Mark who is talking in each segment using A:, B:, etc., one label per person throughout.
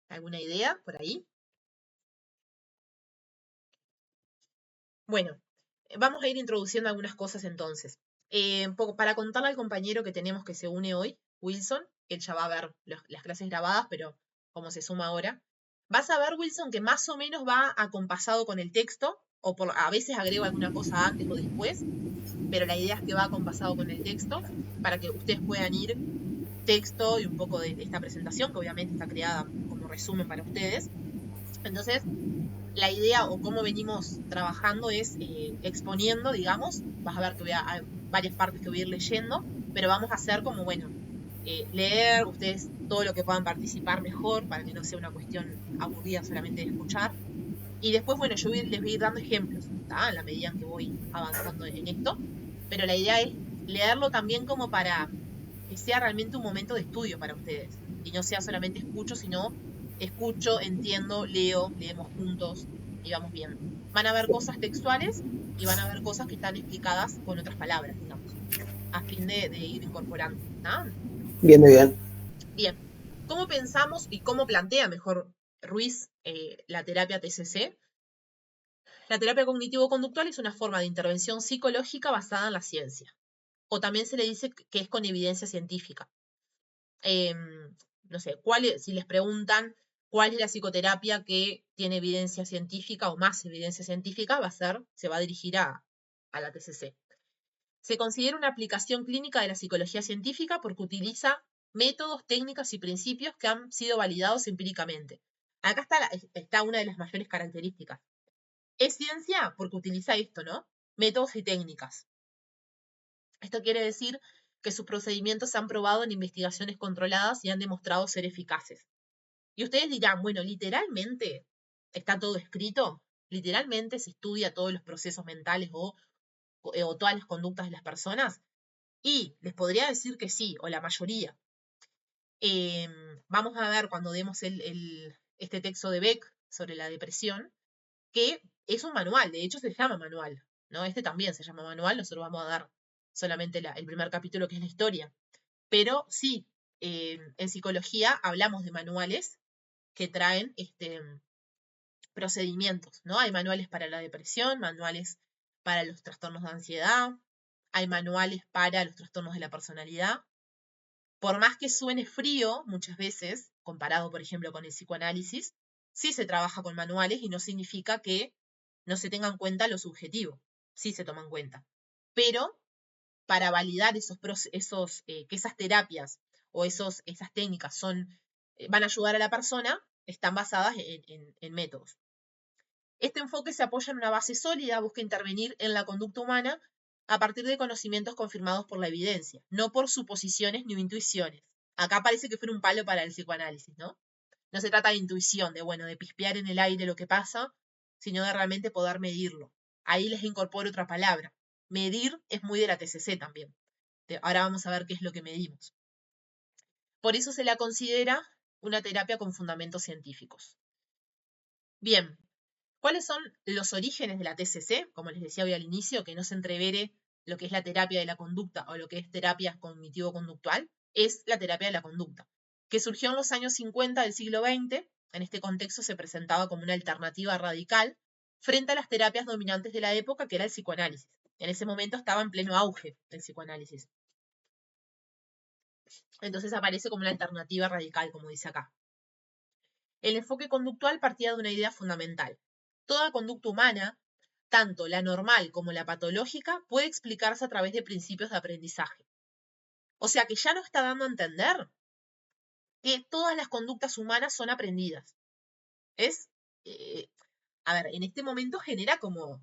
A: ¿Alguna idea por ahí? Bueno, vamos a ir introduciendo algunas cosas entonces. Para contarle al compañero que tenemos que se une hoy, Wilson, él ya va a ver las clases grabadas, pero como se suma ahora, vas a ver, Wilson, que más o menos va acompasado con el texto, a veces agrego alguna cosa antes o después, pero la idea es que va acompasado con el texto para que ustedes puedan ir texto y un poco de esta presentación, que obviamente está creada como resumen para ustedes. Entonces, la idea o cómo venimos trabajando es exponiendo, digamos, vas a ver que hay varias partes que voy a ir leyendo, pero vamos a hacer como, bueno, leer, ustedes todo lo que puedan participar mejor, para que no sea una cuestión aburrida solamente de escuchar. Y después, bueno, les voy a ir dando ejemplos, ¿tá? En la medida en que voy avanzando en esto, pero la idea es leerlo también como para que sea realmente un momento de estudio para ustedes, y no sea solamente escucho, sino escucho, entiendo, leo, leemos juntos y vamos viendo. Van a haber cosas textuales y van a haber cosas que están explicadas con otras palabras, digamos, a fin de ir incorporando. ¿Ah?
B: Bien, bien.
A: Bien, ¿cómo pensamos y cómo plantea mejor Ruiz la terapia TCC? La terapia cognitivo-conductual es una forma de intervención psicológica basada en la ciencia, o también se le dice que es con evidencia científica. No sé, si les preguntan cuál es la psicoterapia que tiene evidencia científica o más evidencia científica, se va a dirigir a la TCC. Se considera una aplicación clínica de la psicología científica porque utiliza métodos, técnicas y principios que han sido validados empíricamente. Acá está una de las mayores características. Es ciencia porque utiliza esto, ¿no? Métodos y técnicas. Esto quiere decir que sus procedimientos se han probado en investigaciones controladas y han demostrado ser eficaces. Y ustedes dirán, bueno, literalmente está todo escrito, literalmente se estudia todos los procesos mentales o todas las conductas de las personas. Y les podría decir que sí, o la mayoría. Vamos a ver cuando demos este texto de Beck sobre la depresión, que es un manual, de hecho se llama manual, ¿no? Este también se llama manual, nosotros vamos a dar solamente el primer capítulo que es la historia. Pero sí, en psicología hablamos de manuales que traen procedimientos, ¿no? Hay manuales para la depresión, manuales para los trastornos de ansiedad, hay manuales para los trastornos de la personalidad. Por más que suene frío muchas veces, comparado por ejemplo con el psicoanálisis, sí se trabaja con manuales y no significa que no se tenga en cuenta lo subjetivo, sí se toma en cuenta. Pero para validar que esas terapias o esas técnicas van a ayudar a la persona, están basadas en métodos. Este enfoque se apoya en una base sólida, busca intervenir en la conducta humana a partir de conocimientos confirmados por la evidencia, no por suposiciones ni intuiciones. Acá parece que fuera un palo para el psicoanálisis, ¿no? No se trata de intuición, de pispear en el aire lo que pasa, sino de realmente poder medirlo. Ahí les incorporo otra palabra. Medir es muy de la TCC también. Ahora vamos a ver qué es lo que medimos. Por eso se la considera una terapia con fundamentos científicos. Bien, ¿cuáles son los orígenes de la TCC? Como les decía hoy al inicio, que no se entrevere lo que es la terapia de la conducta o lo que es terapia cognitivo-conductual, es la terapia de la conducta, que surgió en los años 50 del siglo XX. En este contexto se presentaba como una alternativa radical frente a las terapias dominantes de la época, que era el psicoanálisis. En ese momento estaba en pleno auge el psicoanálisis. Entonces aparece como una alternativa radical, como dice acá. El enfoque conductual partía de una idea fundamental. Toda conducta humana, tanto la normal como la patológica, puede explicarse a través de principios de aprendizaje. O sea que ya nos está dando a entender que todas las conductas humanas son aprendidas. Es, eh, a ver, en este momento genera ¿cómo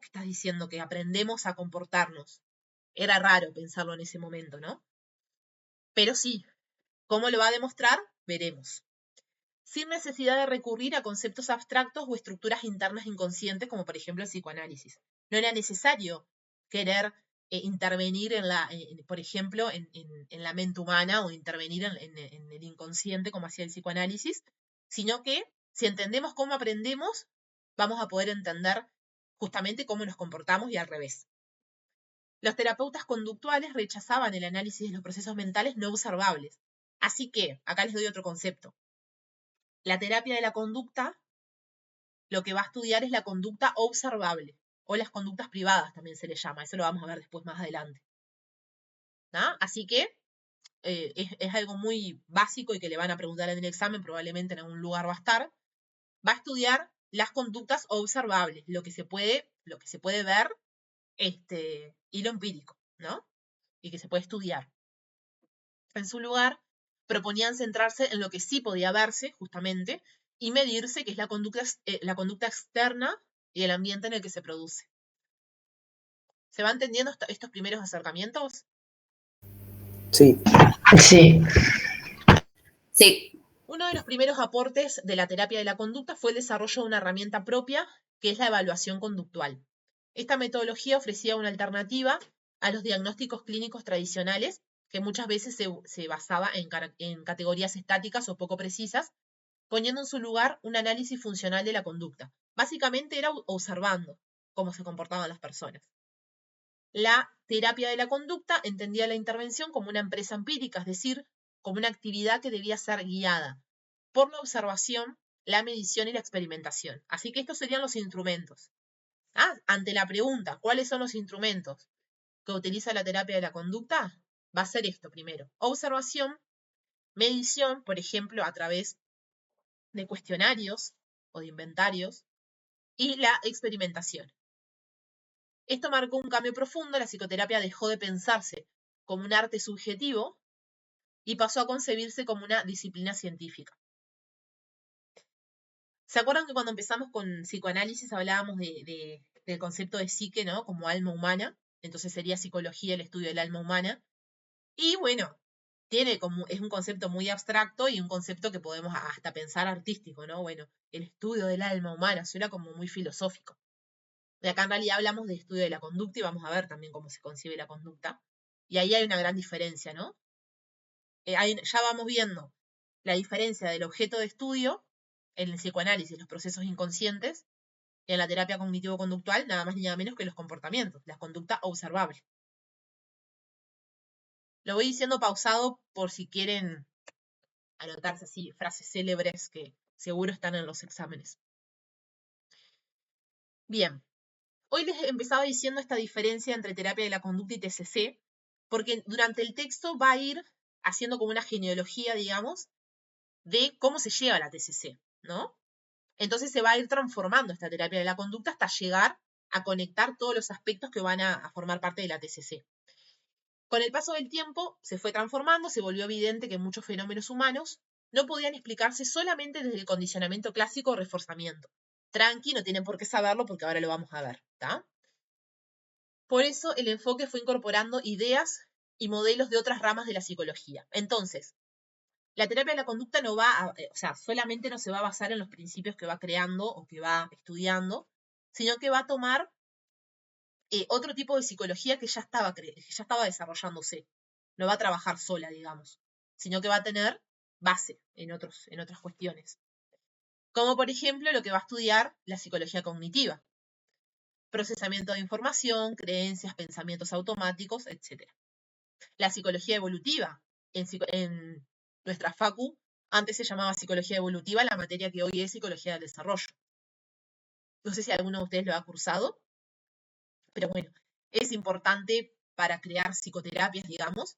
A: estás diciendo que aprendemos a comportarnos? Era raro pensarlo en ese momento, ¿no? Pero sí, ¿cómo lo va a demostrar? Veremos. Sin necesidad de recurrir a conceptos abstractos o estructuras internas inconscientes, como por ejemplo el psicoanálisis. No era necesario querer intervenir por ejemplo, en la mente humana o intervenir en el inconsciente, como hacía el psicoanálisis, sino que si entendemos cómo aprendemos, vamos a poder entender justamente cómo nos comportamos y al revés. Los terapeutas conductuales rechazaban el análisis de los procesos mentales no observables. Así que, acá les doy otro concepto. La terapia de la conducta lo que va a estudiar es la conducta observable, o las conductas privadas también se le llama, eso lo vamos a ver después más adelante. ¿No? Así que es algo muy básico y que le van a preguntar en el examen, probablemente en algún lugar va a estar. Va a estudiar las conductas observables, lo que se puede ver y lo empírico, ¿no? Y que se puede estudiar. En su lugar, proponían centrarse en lo que sí podía verse, justamente, y medirse, que es la conducta externa y el ambiente en el que se produce. ¿Se van entendiendo estos primeros acercamientos?
B: Sí.
C: Sí. Sí.
A: Uno de los primeros aportes de la terapia de la conducta fue el desarrollo de una herramienta propia, que es la evaluación conductual. Esta metodología ofrecía una alternativa a los diagnósticos clínicos tradicionales, que muchas veces se basaba en categorías estáticas o poco precisas, poniendo en su lugar un análisis funcional de la conducta. Básicamente era observando cómo se comportaban las personas. La terapia de la conducta entendía la intervención como una empresa empírica, es decir, como una actividad que debía ser guiada por la observación, la medición y la experimentación. Así que estos serían los instrumentos. Ante la pregunta, ¿cuáles son los instrumentos que utiliza la terapia de la conducta? Va a ser esto primero. Observación, medición, por ejemplo, a través de cuestionarios o de inventarios, y la experimentación. Esto marcó un cambio profundo, la psicoterapia dejó de pensarse como un arte subjetivo y pasó a concebirse como una disciplina científica. ¿Se acuerdan que cuando empezamos con psicoanálisis hablábamos del concepto de psique, ¿no? Como alma humana? Entonces sería psicología el estudio del alma humana. Y bueno, es un concepto muy abstracto y un concepto que podemos hasta pensar artístico, ¿no? Bueno, el estudio del alma humana suena como muy filosófico. De acá en realidad hablamos de estudio de la conducta y vamos a ver también cómo se concibe la conducta. Y ahí hay una gran diferencia, ¿no? Ya vamos viendo la diferencia del objeto de estudio en el psicoanálisis, los procesos inconscientes, y en la terapia cognitivo-conductual, nada más ni nada menos que los comportamientos, la conducta observable. Lo voy diciendo pausado por si quieren anotarse así frases célebres que seguro están en los exámenes. Bien, hoy les empezaba diciendo esta diferencia entre terapia de la conducta y TCC, porque durante el texto va a ir haciendo como una genealogía, digamos, de cómo se llega a la TCC, ¿no? Entonces se va a ir transformando esta terapia de la conducta hasta llegar a conectar todos los aspectos que van a formar parte de la TCC. Con el paso del tiempo se fue transformando, se volvió evidente que muchos fenómenos humanos no podían explicarse solamente desde el condicionamiento clásico o reforzamiento. Tranqui, no tienen por qué saberlo porque ahora lo vamos a ver, ¿está? Por eso el enfoque fue incorporando ideas y modelos de otras ramas de la psicología. Entonces, la terapia de la conducta no va a, solamente no se va a basar en los principios que va creando o que va estudiando, sino que va a tomar otro tipo de psicología que ya estaba desarrollándose. No va a trabajar sola, digamos, sino que va a tener base en otras cuestiones. Como por ejemplo lo que va a estudiar la psicología cognitiva. Procesamiento de información, creencias, pensamientos automáticos, etc. La psicología evolutiva. En nuestra facu, antes se llamaba psicología evolutiva, la materia que hoy es psicología del desarrollo. No sé si alguno de ustedes lo ha cursado, pero bueno, es importante para crear psicoterapias, digamos,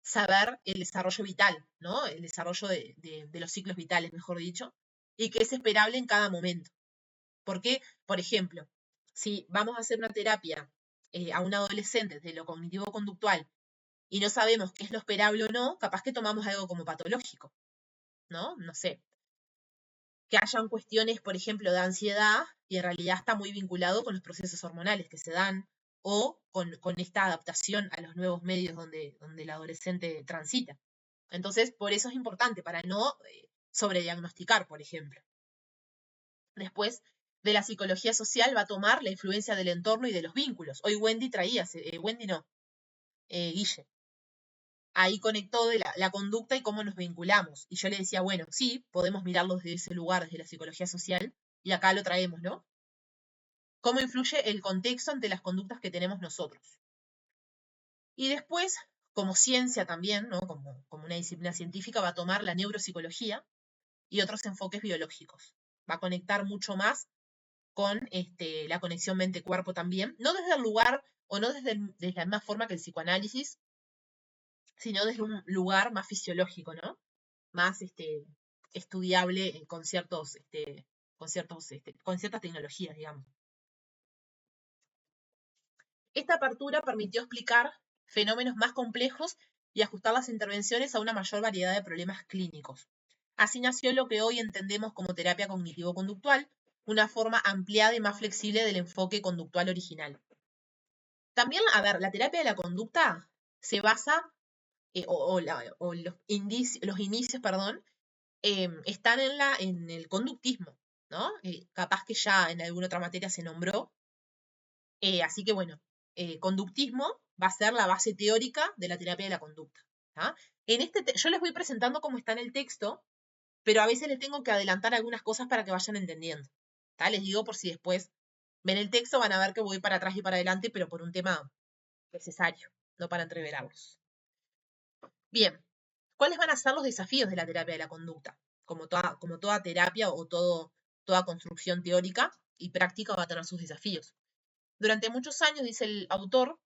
A: saber el desarrollo vital, ¿no? El desarrollo de los ciclos vitales, mejor dicho, y que es esperable en cada momento. Porque, por ejemplo, si vamos a hacer una terapia a un adolescente de lo cognitivo-conductual y no sabemos qué es lo esperable o no, capaz que tomamos algo como patológico, ¿no? No sé. Que hayan cuestiones, por ejemplo, de ansiedad y en realidad está muy vinculado con los procesos hormonales que se dan o con esta adaptación a los nuevos medios donde el adolescente transita. Entonces, por eso es importante, para no sobrediagnosticar, por ejemplo. Después, de la psicología social va a tomar la influencia del entorno y de los vínculos. Hoy Guille. Ahí conectó de la conducta y cómo nos vinculamos. Y yo le decía, bueno, sí, podemos mirarlo desde ese lugar, desde la psicología social, y acá lo traemos, ¿no? ¿Cómo influye el contexto ante las conductas que tenemos nosotros? Y después, como ciencia también, ¿no? Como una disciplina científica, va a tomar la neuropsicología y otros enfoques biológicos. Va a conectar mucho más con la conexión mente-cuerpo también, no desde el lugar o no desde la misma forma que el psicoanálisis, sino desde un lugar más fisiológico, ¿no? Más estudiable con ciertas tecnologías, digamos. Esta apertura permitió explicar fenómenos más complejos y ajustar las intervenciones a una mayor variedad de problemas clínicos. Así nació lo que hoy entendemos como terapia cognitivo-conductual, una forma ampliada y más flexible del enfoque conductual original. También, a ver, la terapia de la conducta se basa, los inicios, están en el conductismo, ¿no? Capaz que ya en alguna otra materia se nombró. Así que bueno, conductismo va a ser la base teórica de la terapia de la conducta. ¿tá? Yo les voy presentando cómo está en el texto, pero a veces les tengo que adelantar algunas cosas para que vayan entendiendo. ¿tá? Les digo por si después ven el texto, van a ver que voy para atrás y para adelante, pero por un tema necesario, no para entreverarlos. Bien, ¿cuáles van a ser los desafíos de la terapia de la conducta? Como toda terapia o toda construcción teórica y práctica va a tener sus desafíos. Durante muchos años, dice el autor,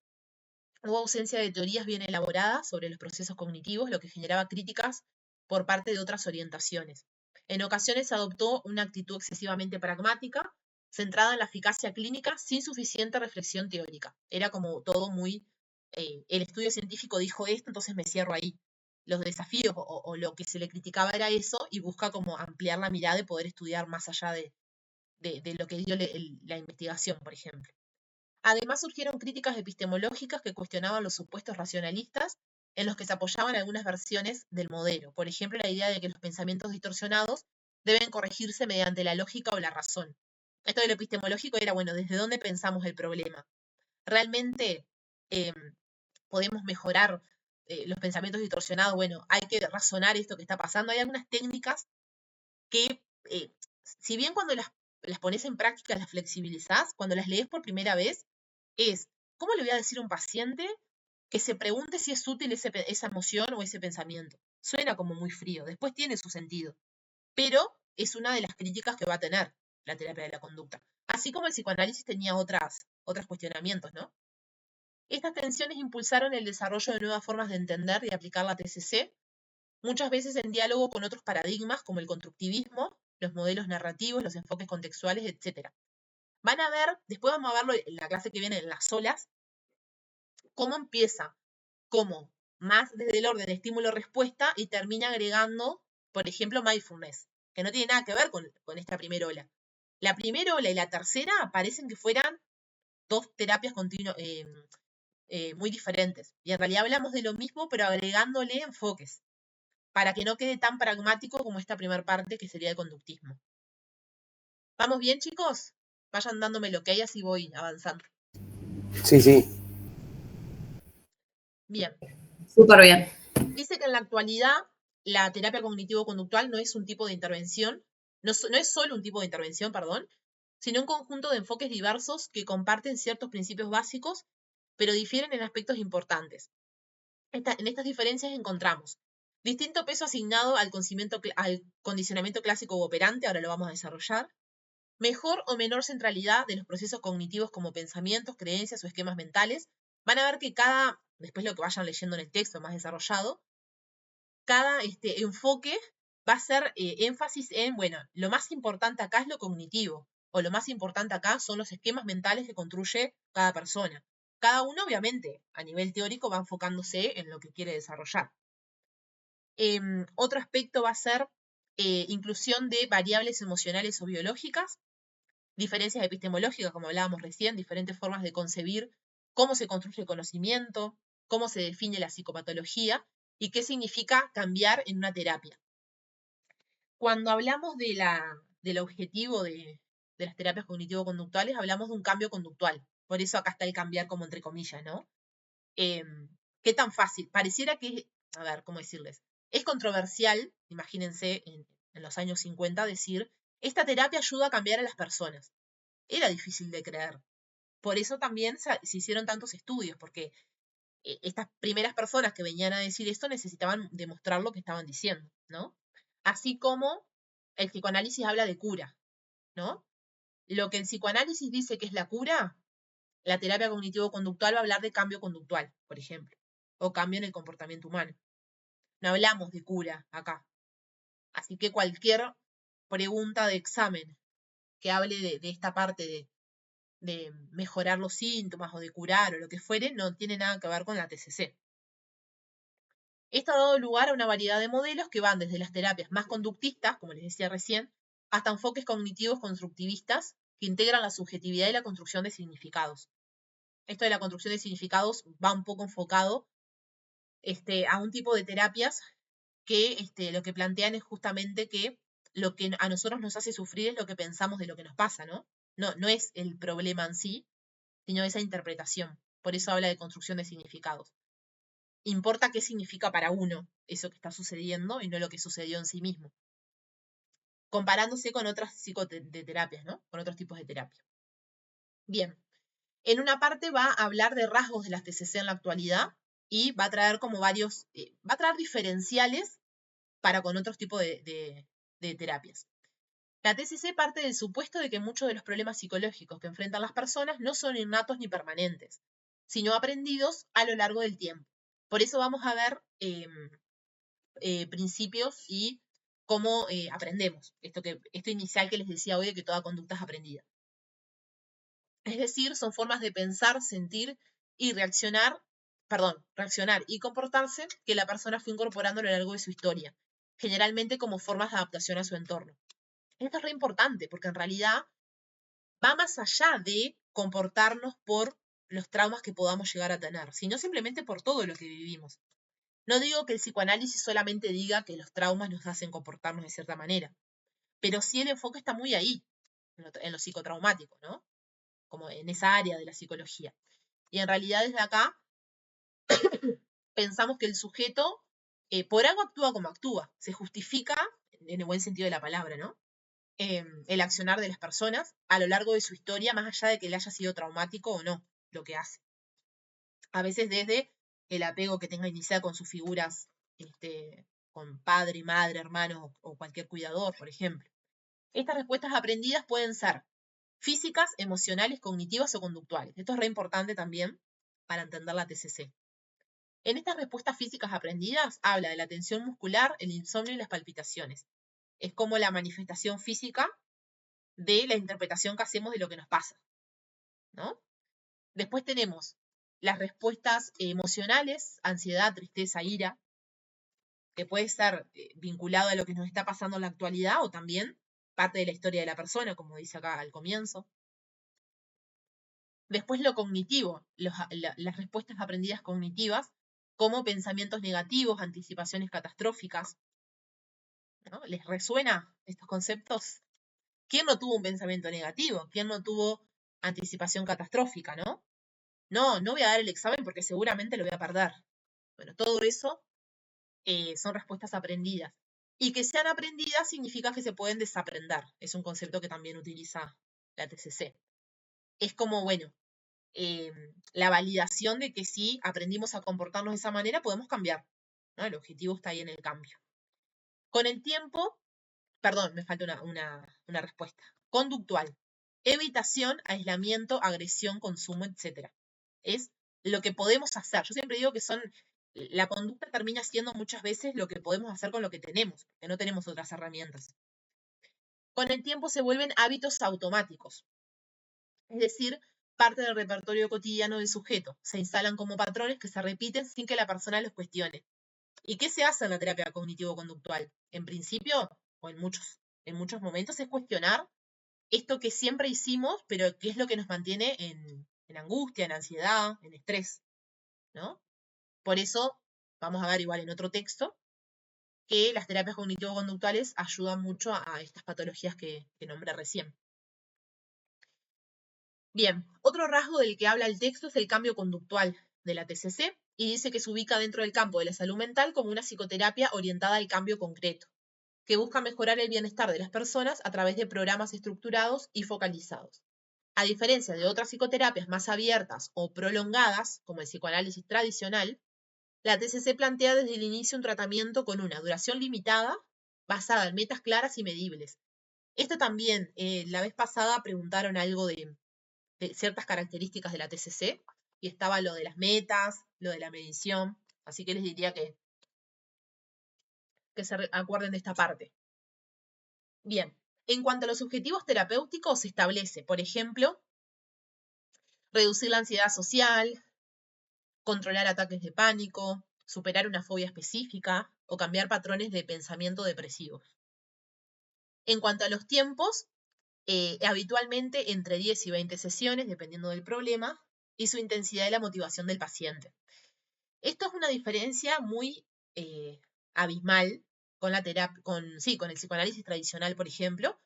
A: hubo ausencia de teorías bien elaboradas sobre los procesos cognitivos, lo que generaba críticas por parte de otras orientaciones. En ocasiones se adoptó una actitud excesivamente pragmática, centrada en la eficacia clínica sin suficiente reflexión teórica. Era como todo muy, el estudio científico dijo esto, entonces me cierro ahí. Los desafíos o lo que se le criticaba era eso y busca como ampliar la mirada y poder estudiar más allá de lo que dio la investigación, por ejemplo. Además surgieron críticas epistemológicas que cuestionaban los supuestos racionalistas en los que se apoyaban algunas versiones del modelo. Por ejemplo, la idea de que los pensamientos distorsionados deben corregirse mediante la lógica o la razón. Esto de lo epistemológico era, bueno, ¿desde dónde pensamos el problema? ¿Realmente podemos mejorar los pensamientos distorsionados? Bueno, hay que razonar esto que está pasando. Hay algunas técnicas que, si bien cuando las pones en práctica las flexibilizás, cuando las lees por primera vez, ¿cómo le voy a decir a un paciente que se pregunte si es útil esa emoción o ese pensamiento? Suena como muy frío, después tiene su sentido, pero es una de las críticas que va a tener la terapia de la conducta. Así como el psicoanálisis tenía otros cuestionamientos, ¿no? Estas tensiones impulsaron el desarrollo de nuevas formas de entender y aplicar la TCC, muchas veces en diálogo con otros paradigmas como el constructivismo, los modelos narrativos, los enfoques contextuales, etc. Van a ver, después vamos a verlo en la clase que viene en las olas, cómo empieza, como más desde el orden de estímulo-respuesta y termina agregando, por ejemplo, mindfulness, que no tiene nada que ver con esta primera ola. La primera ola y la tercera parecen que fueran dos terapias muy diferentes. Y en realidad hablamos de lo mismo, pero agregándole enfoques, para que no quede tan pragmático como esta primera parte, que sería el conductismo. ¿Vamos bien, chicos? Vayan dándome lo que hay, así voy avanzando.
B: Sí, sí.
A: Bien.
C: Súper bien.
A: Dice que en la actualidad la terapia cognitivo-conductual no es un tipo de intervención, no es solo un tipo de intervención, perdón, sino un conjunto de enfoques diversos que comparten ciertos principios básicos, pero difieren en aspectos importantes. En estas diferencias encontramos distinto peso asignado al condicionamiento clásico u operante, ahora lo vamos a desarrollar, mejor o menor centralidad de los procesos cognitivos como pensamientos, creencias o esquemas mentales. Van a ver que después lo que vayan leyendo en el texto más desarrollado, cada enfoque va a hacer énfasis en, bueno, lo más importante acá es lo cognitivo, o lo más importante acá son los esquemas mentales que construye cada persona. Cada uno, obviamente, a nivel teórico va enfocándose en lo que quiere desarrollar. Otro aspecto va a ser inclusión de variables emocionales o biológicas, diferencias epistemológicas, como hablábamos recién, diferentes formas de concebir cómo se construye el conocimiento, cómo se define la psicopatología y qué significa cambiar en una terapia. Cuando hablamos del objetivo de las terapias cognitivo-conductuales, hablamos de un cambio conductual. Por eso acá está el cambiar como entre comillas, ¿no? ¿Qué tan fácil? Pareciera que, a ver, ¿cómo decirles? Es controversial, imagínense, en los años 50, decir, esta terapia ayuda a cambiar a las personas. Era difícil de creer. Por eso también se hicieron tantos estudios, porque estas primeras personas que venían a decir esto necesitaban demostrar lo que estaban diciendo, ¿no? Así como el psicoanálisis habla de cura, ¿no? Lo que el psicoanálisis dice que es la cura, la terapia cognitivo-conductual va a hablar de cambio conductual, por ejemplo, o cambio en el comportamiento humano. No hablamos de cura acá. Así que cualquier pregunta de examen que hable de esta parte de mejorar los síntomas o de curar o lo que fuere, no tiene nada que ver con la TCC. Esto ha dado lugar a una variedad de modelos que van desde las terapias más conductistas, como les decía recién, hasta enfoques cognitivos constructivistas que integran la subjetividad y la construcción de significados. Esto de la construcción de significados va un poco enfocado a un tipo de terapias que lo que plantean es justamente que lo que a nosotros nos hace sufrir es lo que pensamos de lo que nos pasa, ¿no? No es el problema en sí, sino esa interpretación. Por eso habla de construcción de significados. Importa qué significa para uno eso que está sucediendo y no lo que sucedió en sí mismo. Comparándose con otras psicoterapias, ¿no? Con otros tipos de terapia. Bien. En una parte va a hablar de rasgos de las TCC en la actualidad y va a traer como varios, va a traer diferenciales para con otros tipos de terapias. La TCC parte del supuesto de que muchos de los problemas psicológicos que enfrentan las personas no son innatos ni permanentes, sino aprendidos a lo largo del tiempo. Por eso vamos a ver principios y cómo aprendemos. Esto inicial que les decía hoy de que toda conducta es aprendida. Es decir, son formas de pensar, sentir y reaccionar y comportarse que la persona fue incorporando a lo largo de su historia, generalmente como formas de adaptación a su entorno. Esto es re importante porque en realidad va más allá de comportarnos por los traumas que podamos llegar a tener, sino simplemente por todo lo que vivimos. No digo que el psicoanálisis solamente diga que los traumas nos hacen comportarnos de cierta manera, pero sí el enfoque está muy ahí, en lo psicotraumático, ¿no? Como en esa área de la psicología. Y en realidad desde acá pensamos que el sujeto por algo actúa como actúa, se justifica, en el buen sentido de la palabra, ¿no? El accionar de las personas a lo largo de su historia, más allá de que le haya sido traumático o no lo que hace. A veces desde el apego que tenga inicial con sus figuras, con padre, madre, hermano o cualquier cuidador, por ejemplo. Estas respuestas aprendidas pueden ser físicas, emocionales, cognitivas o conductuales. Esto es re importante también para entender la TCC. En estas respuestas físicas aprendidas habla de la tensión muscular, el insomnio y las palpitaciones. Es como la manifestación física de la interpretación que hacemos de lo que nos pasa, ¿no? Después tenemos las respuestas emocionales, ansiedad, tristeza, ira, que puede estar vinculado a lo que nos está pasando en la actualidad o también parte de la historia de la persona, como dice acá al comienzo. Después lo cognitivo, las respuestas aprendidas cognitivas, como pensamientos negativos, anticipaciones catastróficas. ¿No? ¿Les resuena estos conceptos? ¿Quién no tuvo un pensamiento negativo? ¿Quién no tuvo anticipación catastrófica, no? No voy a dar el examen porque seguramente lo voy a perder. Bueno, todo eso son respuestas aprendidas. Y que sean aprendidas significa que se pueden desaprender. Es un concepto que también utiliza la TCC. Es como, bueno, la validación de que si aprendimos a comportarnos de esa manera, podemos cambiar, ¿no? El objetivo está ahí en el cambio. Con el tiempo, me falta una respuesta. Conductual. Evitación, aislamiento, agresión, consumo, etc. Es lo que podemos hacer. Yo siempre digo que la conducta termina siendo muchas veces lo que podemos hacer con lo que tenemos, porque no tenemos otras herramientas. Con el tiempo se vuelven hábitos automáticos. Es decir, parte del repertorio cotidiano del sujeto. Se instalan como patrones que se repiten sin que la persona los cuestione. ¿Y qué se hace en la terapia cognitivo-conductual? En principio, o en muchos momentos, es cuestionar esto que siempre hicimos, pero qué es lo que nos mantiene en angustia, en ansiedad, en estrés, ¿no? Por eso, vamos a ver igual en otro texto, que las terapias cognitivo-conductuales ayudan mucho a estas patologías que nombré recién. Bien, otro rasgo del que habla el texto es el cambio conductual de la TCC y dice que se ubica dentro del campo de la salud mental como una psicoterapia orientada al cambio concreto, que busca mejorar el bienestar de las personas a través de programas estructurados y focalizados. A diferencia de otras psicoterapias más abiertas o prolongadas, como el psicoanálisis tradicional, la TCC plantea desde el inicio un tratamiento con una duración limitada basada en metas claras y medibles. Esto también, la vez pasada preguntaron algo de ciertas características de la TCC y estaba lo de las metas, lo de la medición, así que les diría que se acuerden de esta parte. Bien, en cuanto a los objetivos terapéuticos, se establece, por ejemplo, reducir la ansiedad social, controlar ataques de pánico, superar una fobia específica o cambiar patrones de pensamiento depresivos. En cuanto a los tiempos, habitualmente entre 10 y 20 sesiones, dependiendo del problema, y su intensidad y la motivación del paciente. Esto es una diferencia muy abismal con la terapia, con el psicoanálisis tradicional, por ejemplo,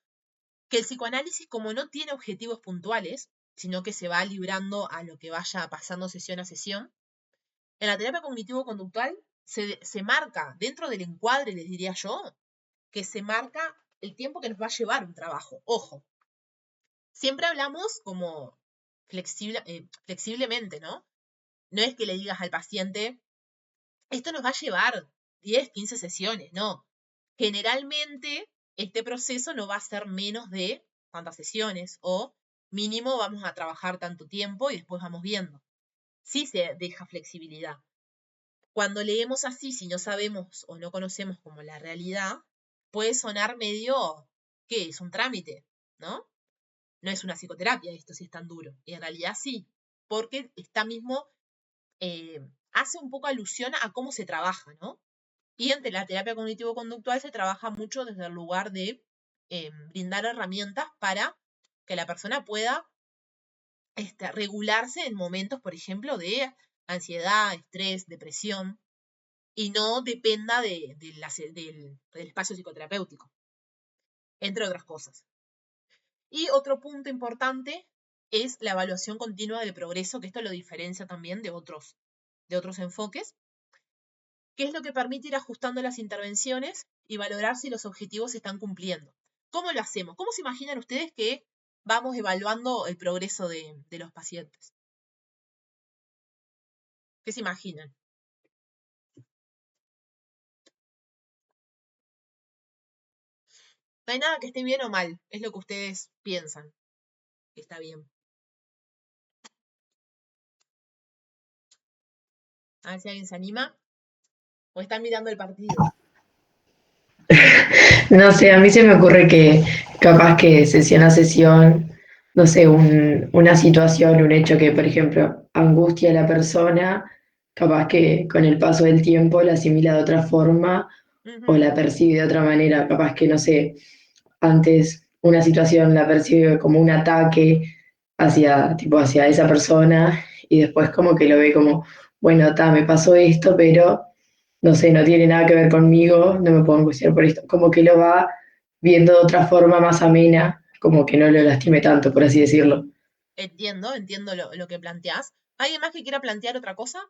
A: que el psicoanálisis, como no tiene objetivos puntuales, sino que se va librando a lo que vaya pasando sesión a sesión, en la terapia cognitivo-conductual se marca, dentro del encuadre, les diría yo, que se marca el tiempo que nos va a llevar un trabajo. Ojo, siempre hablamos como flexiblemente, ¿no? No es que le digas al paciente, esto nos va a llevar 10, 15 sesiones, no. Generalmente, este proceso no va a ser menos de tantas sesiones o mínimo vamos a trabajar tanto tiempo y después vamos viendo. Sí se deja flexibilidad. Cuando leemos así, si no sabemos o no conocemos como la realidad, puede sonar medio, ¿qué? Es un trámite, ¿no? No es una psicoterapia esto si es tan duro. Y en realidad sí, porque está mismo, hace un poco alusión a cómo se trabaja, ¿no? Y entre la terapia cognitivo-conductual se trabaja mucho desde el lugar de brindar herramientas para que la persona pueda regularse en momentos, por ejemplo, de ansiedad, estrés, depresión, y no dependa del espacio psicoterapéutico, entre otras cosas. Y otro punto importante es la evaluación continua del progreso, que esto lo diferencia también de otros enfoques, que es lo que permite ir ajustando las intervenciones y valorar si los objetivos se están cumpliendo. ¿Cómo lo hacemos? ¿Cómo se imaginan ustedes que vamos evaluando el progreso de los pacientes? ¿Qué se imaginan? No hay nada que esté bien o mal, es lo que ustedes piensan que está bien. A ver si alguien se anima. ¿O están mirando el partido?
C: No sé, a mí se me ocurre que capaz que sesión a sesión, no sé, una situación, un hecho que, por ejemplo, angustia a la persona, capaz que con el paso del tiempo la asimila de otra forma o
A: Ujú.
C: la percibe de otra manera, capaz que, no sé, antes una situación la percibe como un ataque hacia esa persona y después como que lo ve como, bueno, me pasó esto, pero no sé, no tiene nada que ver conmigo, no me puedo angustiar por esto, como que lo va viendo de otra forma más amena, como que no lo lastime tanto, por así decirlo.
A: Entiendo lo que planteás. ¿Alguien más que quiera plantear otra cosa?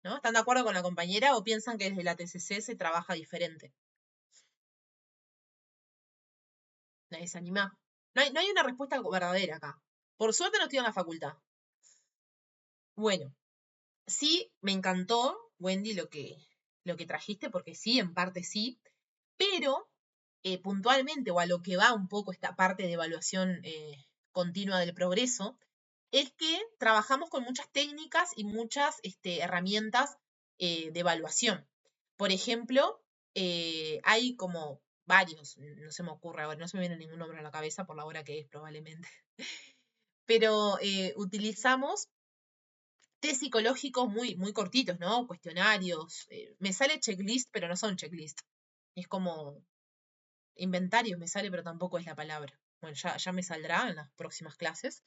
A: ¿No? ¿Están de acuerdo con la compañera o piensan que desde la TCC se trabaja diferente? Nadie se anima. No hay una respuesta verdadera acá. Por suerte no estoy en la facultad. Bueno, sí, me encantó, Wendy, lo que trajiste, porque sí, en parte sí, pero puntualmente o a lo que va un poco esta parte de evaluación continua del progreso, es que trabajamos con muchas técnicas y muchas herramientas de evaluación. Por ejemplo, hay como varios, no se me ocurre ahora, no se me viene ningún nombre a la cabeza por la hora que es probablemente, pero utilizamos test psicológicos muy, muy cortitos, ¿no? Cuestionarios. Me sale checklist, pero no son checklist. Es como inventarios me sale, pero tampoco es la palabra. Bueno, ya me saldrá en las próximas clases.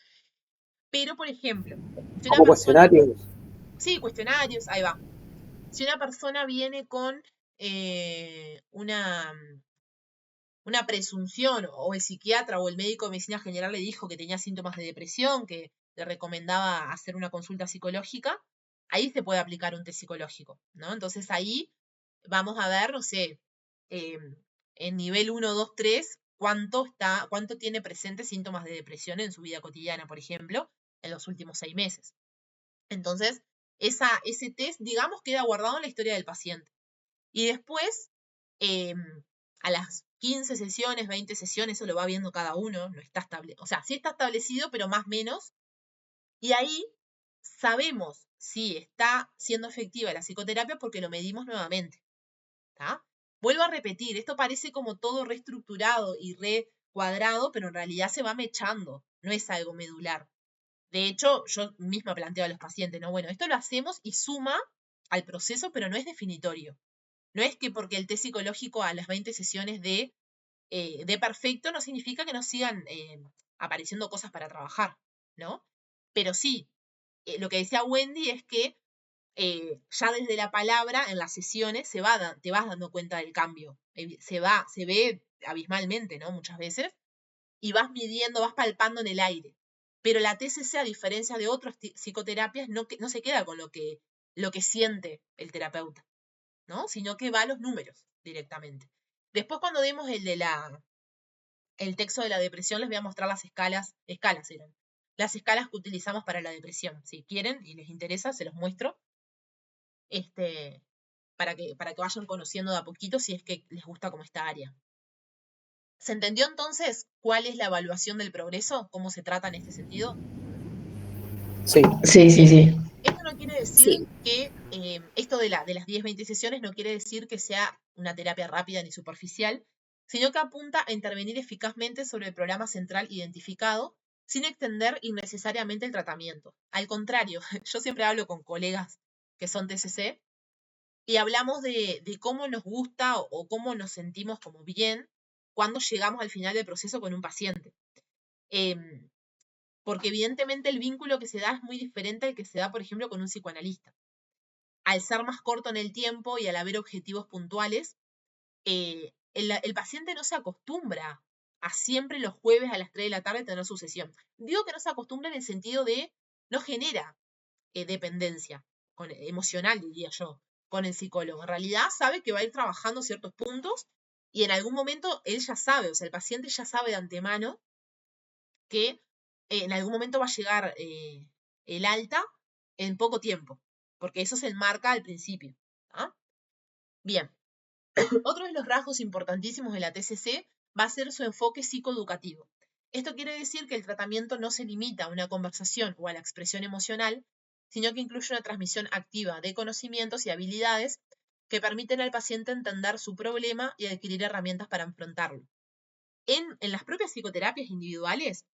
A: Pero, por ejemplo, si una
B: Como
A: persona...
B: cuestionarios.
A: Sí, cuestionarios, ahí va. Si una persona viene con una presunción o el psiquiatra o el médico de medicina general le dijo que tenía síntomas de depresión, que le recomendaba hacer una consulta psicológica, ahí se puede aplicar un test psicológico, ¿no? Entonces ahí vamos a ver, no sé, en nivel 1, 2, 3, cuánto tiene presentes síntomas de depresión en su vida cotidiana, por ejemplo, en los últimos 6 meses. Entonces, ese test, digamos, queda guardado en la historia del paciente. Y después, a las 15 sesiones, 20 sesiones, eso lo va viendo cada uno, no está establecido, o sea, sí está establecido, pero más o menos. Y ahí sabemos si está siendo efectiva la psicoterapia porque lo medimos nuevamente. ¿Tá? Vuelvo a repetir, esto parece como todo reestructurado y recuadrado, pero en realidad se va mechando, no es algo medular. De hecho, yo misma planteo a los pacientes, ¿no? Bueno, esto lo hacemos y suma al proceso, pero no es definitorio. No es que porque el test psicológico a las 20 sesiones de perfecto no significa que no sigan apareciendo cosas para trabajar, ¿no? Pero sí, lo que decía Wendy es que ya desde la palabra en las sesiones te vas dando cuenta del cambio. Se ve abismalmente, ¿no? Muchas veces. Y vas midiendo, vas palpando en el aire. Pero la TCC, a diferencia de otras psicoterapias, no se queda con lo que siente el terapeuta, ¿no? Sino que va a los números directamente. Después, cuando demos el texto de la depresión, les voy a mostrar las escalas eran. Las escalas que utilizamos para la depresión. Si quieren y les interesa, se los muestro. Para que vayan conociendo de a poquito si es que les gusta como esta área. ¿Se entendió entonces cuál es la evaluación del progreso? ¿Cómo se trata en este sentido?
B: Sí.
C: Sí.
A: Esto no quiere decir que, esto de las 10-20 sesiones no quiere decir que sea una terapia rápida ni superficial, sino que apunta a intervenir eficazmente sobre el programa central identificado, sin extender innecesariamente el tratamiento. Al contrario, yo siempre hablo con colegas que son TCC, y hablamos de cómo nos gusta o cómo nos sentimos como bien cuando llegamos al final del proceso con un paciente. Porque evidentemente el vínculo que se da es muy diferente al que se da, por ejemplo, con un psicoanalista. Al ser más corto en el tiempo y al haber objetivos puntuales, el paciente no se acostumbra a siempre los jueves a las 3 de la tarde tener su sesión. Digo que no se acostumbra en el sentido de no genera dependencia emocional, diría yo, con el psicólogo. En realidad sabe que va a ir trabajando ciertos puntos y en algún momento él ya sabe, o sea, el paciente ya sabe de antemano que en algún momento va a llegar el alta en poco tiempo, porque eso se enmarca al principio. ¿Ah? Bien, otro de los rasgos importantísimos de la TCC va a ser su enfoque psicoeducativo. Esto quiere decir que el tratamiento no se limita a una conversación o a la expresión emocional, sino que incluye una transmisión activa de conocimientos y habilidades que permiten al paciente entender su problema y adquirir herramientas para enfrentarlo. En las propias psicoterapias individuales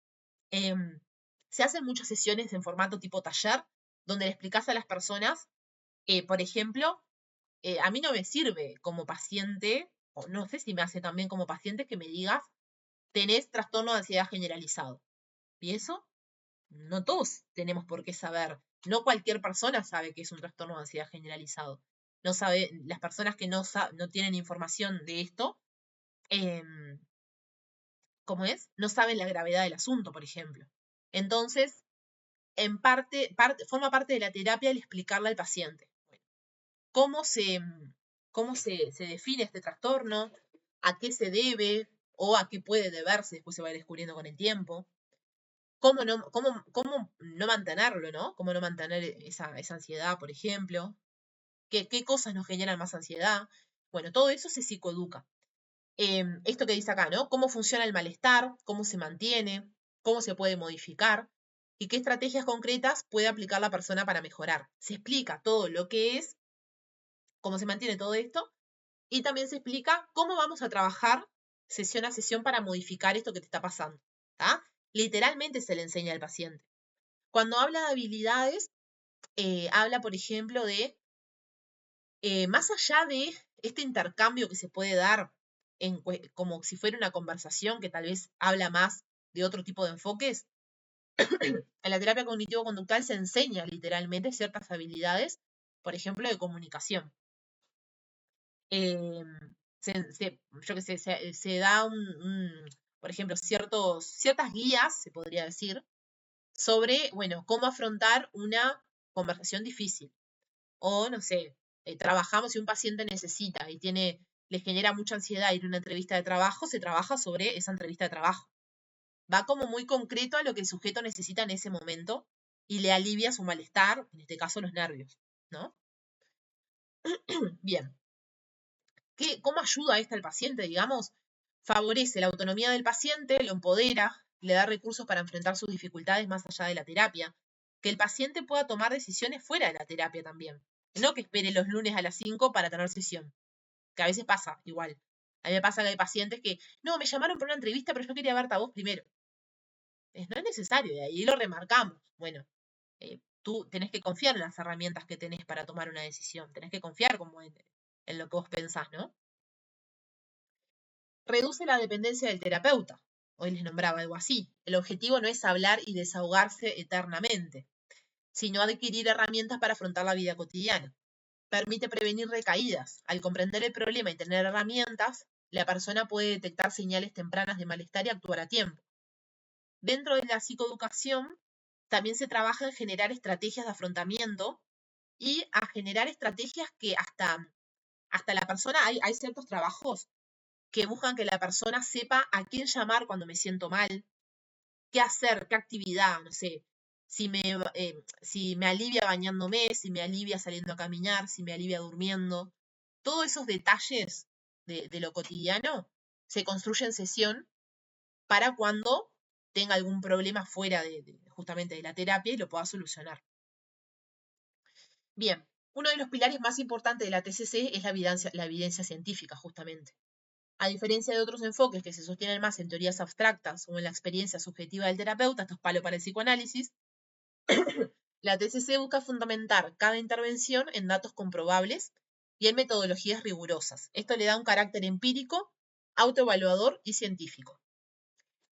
A: se hacen muchas sesiones en formato tipo taller, donde le explicas a las personas, por ejemplo, a mí no me sirve como paciente, o no sé si me hace también como paciente que me digas, tenés trastorno de ansiedad generalizado. ¿Y eso? No todos tenemos por qué saber. No cualquier persona sabe que es un trastorno de ansiedad generalizado. No sabe, las personas que no tienen información de esto, ¿cómo es? No saben la gravedad del asunto, por ejemplo. Entonces, en forma parte de la terapia el explicarle al paciente cómo se define este trastorno, a qué se debe o a qué puede deberse, después se va descubriendo con el tiempo. Cómo no mantenerlo, ¿no? Cómo no mantener esa ansiedad, por ejemplo. ¿Qué cosas nos generan más ansiedad? Bueno, todo eso se psicoeduca. Esto que dice acá, ¿no? Cómo funciona el malestar, cómo se mantiene, cómo se puede modificar y qué estrategias concretas puede aplicar la persona para mejorar. Se explica todo lo que es, cómo se mantiene todo esto y también se explica cómo vamos a trabajar sesión a sesión para modificar esto que te está pasando. ¿Tá? Literalmente se le enseña al paciente. Cuando habla de habilidades, habla, por ejemplo, de, más allá de este intercambio que se puede dar como si fuera una conversación que tal vez habla más de otro tipo de enfoques, en la terapia cognitivo-conductual se enseña literalmente ciertas habilidades, por ejemplo, de comunicación. Yo qué sé, se da por ejemplo, ciertas guías, se podría decir, sobre, bueno, cómo afrontar una conversación difícil. O, no sé, trabajamos si un paciente necesita y le genera mucha ansiedad ir a una entrevista de trabajo, se trabaja sobre esa entrevista de trabajo. Va como muy concreto a lo que el sujeto necesita en ese momento y le alivia su malestar, en este caso los nervios, ¿no? Bien. ¿Cómo ayuda esta al paciente, digamos? Favorece la autonomía del paciente, lo empodera, le da recursos para enfrentar sus dificultades más allá de la terapia, que el paciente pueda tomar decisiones fuera de la terapia también. No que espere los lunes a las 5 para tener sesión, que a veces pasa igual. A mí me pasa que hay pacientes que, no, me llamaron para una entrevista, pero yo quería verte a vos primero. No es necesario, y ahí lo remarcamos. Bueno, tú tenés que confiar en las herramientas que tenés para tomar una decisión, tenés que confiar como en lo que vos pensás, ¿no? Reduce la dependencia del terapeuta. Hoy les nombraba algo así. El objetivo no es hablar y desahogarse eternamente, sino adquirir herramientas para afrontar la vida cotidiana. Permite prevenir recaídas. Al comprender el problema y tener herramientas, la persona puede detectar señales tempranas de malestar y actuar a tiempo. Dentro de la psicoeducación, también se trabaja en generar estrategias de afrontamiento y a generar estrategias que hasta la persona, hay ciertos trabajos que buscan que la persona sepa a quién llamar cuando me siento mal, qué hacer, qué actividad, no sé, si me alivia bañándome, si me alivia saliendo a caminar, si me alivia durmiendo. Todos esos detalles de lo cotidiano se construye en sesión para cuando tenga algún problema fuera justamente de la terapia y lo pueda solucionar. Bien, uno de los pilares más importantes de la TCC es la evidencia científica, justamente. A diferencia de otros enfoques que se sostienen más en teorías abstractas o en la experiencia subjetiva del terapeuta, esto es palo para el psicoanálisis, la TCC busca fundamentar cada intervención en datos comprobables y en metodologías rigurosas. Esto le da un carácter empírico, autoevaluador y científico.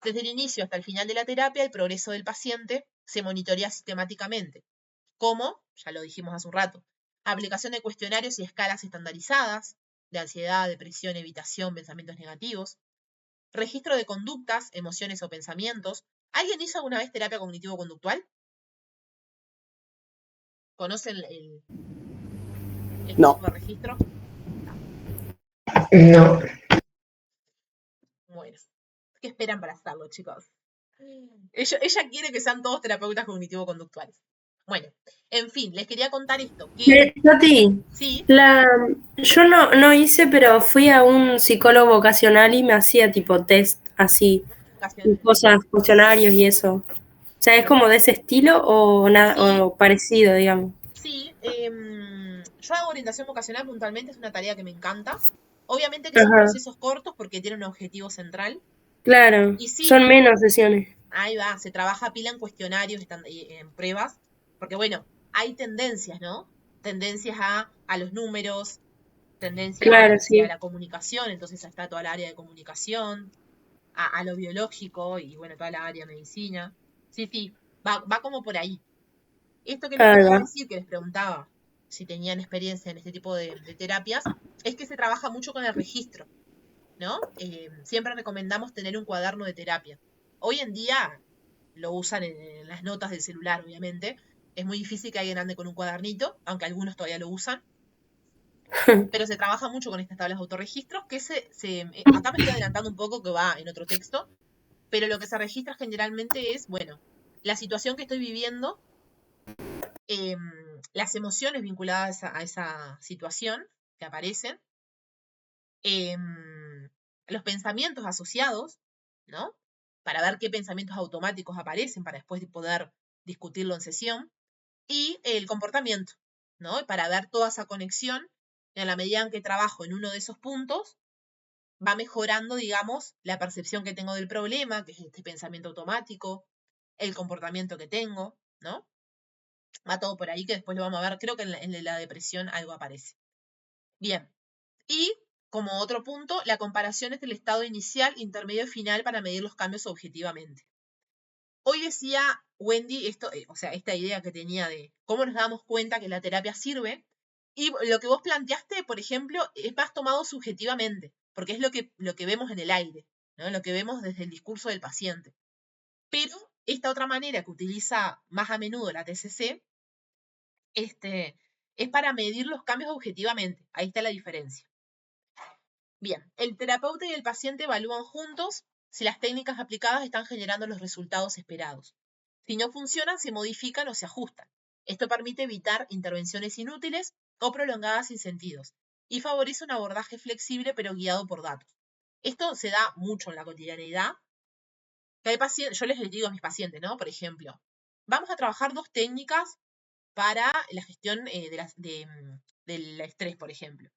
A: Desde el inicio hasta el final de la terapia, el progreso del paciente se monitorea sistemáticamente. ¿Cómo? Ya lo dijimos hace un rato. Aplicación de cuestionarios y escalas estandarizadas, de ansiedad, depresión, evitación, pensamientos negativos. Registro de conductas, emociones o pensamientos. ¿Alguien hizo alguna vez terapia cognitivo-conductual? ¿Conocen
B: No.
A: tipo de registro?
C: No.
A: Bueno, ¿qué esperan para hacerlo, chicos? Ella quiere que sean todos terapeutas cognitivo-conductuales. Bueno, en fin, les quería contar esto.
D: Tati,
A: Sí,
D: yo no hice, pero fui a un psicólogo vocacional y me hacía tipo test así, y cosas, cuestionarios y eso. O sea, ¿es como de ese estilo o nada,
A: sí,
D: o parecido, digamos?
A: sí. Yo hago orientación vocacional puntualmente, es una tarea que me encanta. Obviamente que son
D: Ajá,
A: procesos cortos porque tienen un objetivo central.
D: claro,
A: Y sí,
D: son menos sesiones.
A: ahí va, se trabaja pila en cuestionarios, en pruebas, porque bueno, hay tendencias, ¿no? Tendencias a los números, tendencias
D: Claro,
A: hacia
D: sí.
A: la comunicación, entonces está toda la área de comunicación, a lo biológico y bueno, toda la área de medicina. Sí, sí, va como por ahí. Esto que les
D: Ahí
A: quería
D: va.
A: decir, que les preguntaba si tenían experiencia en este tipo de terapias, es que se trabaja mucho con el registro, ¿no? Siempre recomendamos tener un cuaderno de terapia. Hoy en día lo usan en las notas del celular, obviamente. Es muy difícil que alguien ande con un cuadernito, aunque algunos todavía lo usan. Pero se trabaja mucho con estas tablas de autorregistros, que acá me estoy adelantando un poco, que va en otro texto, pero lo que se registra generalmente es, bueno, la situación que estoy viviendo, em, las emociones vinculadas a esa situación que aparecen, los pensamientos asociados, ¿no? Para ver qué pensamientos automáticos aparecen para después de poder discutirlo en sesión, y el comportamiento, ¿no? Para ver toda esa conexión, en la medida en que trabajo en uno de esos puntos, va mejorando, digamos, la percepción que tengo del problema, que es este pensamiento automático, el comportamiento que tengo, ¿no? Va todo por ahí que después lo vamos a ver, creo que en la depresión algo aparece. Bien, y como otro punto, la comparación entre el estado inicial, intermedio y final para medir los cambios objetivamente. Hoy decía Wendy esto, o sea, esta idea que tenía de cómo nos damos cuenta que la terapia sirve, y lo que vos planteaste, por ejemplo, es más tomado subjetivamente, porque es lo que vemos en el aire, ¿no? Lo que vemos desde el discurso del paciente. Pero esta otra manera que utiliza más a menudo la TCC, es para medir los cambios objetivamente. Ahí está la diferencia. Bien, el terapeuta y el paciente evalúan juntos si las técnicas aplicadas están generando los resultados esperados. Si no funcionan, se modifican o se ajustan. Esto permite evitar intervenciones inútiles o prolongadas sin sentidos y favorece un abordaje flexible pero guiado por datos. Esto se da mucho en la cotidianeidad. Que hay pacientes, yo les digo a mis pacientes, ¿no? Por ejemplo, vamos a trabajar 2 técnicas para la gestión del estrés, por ejemplo.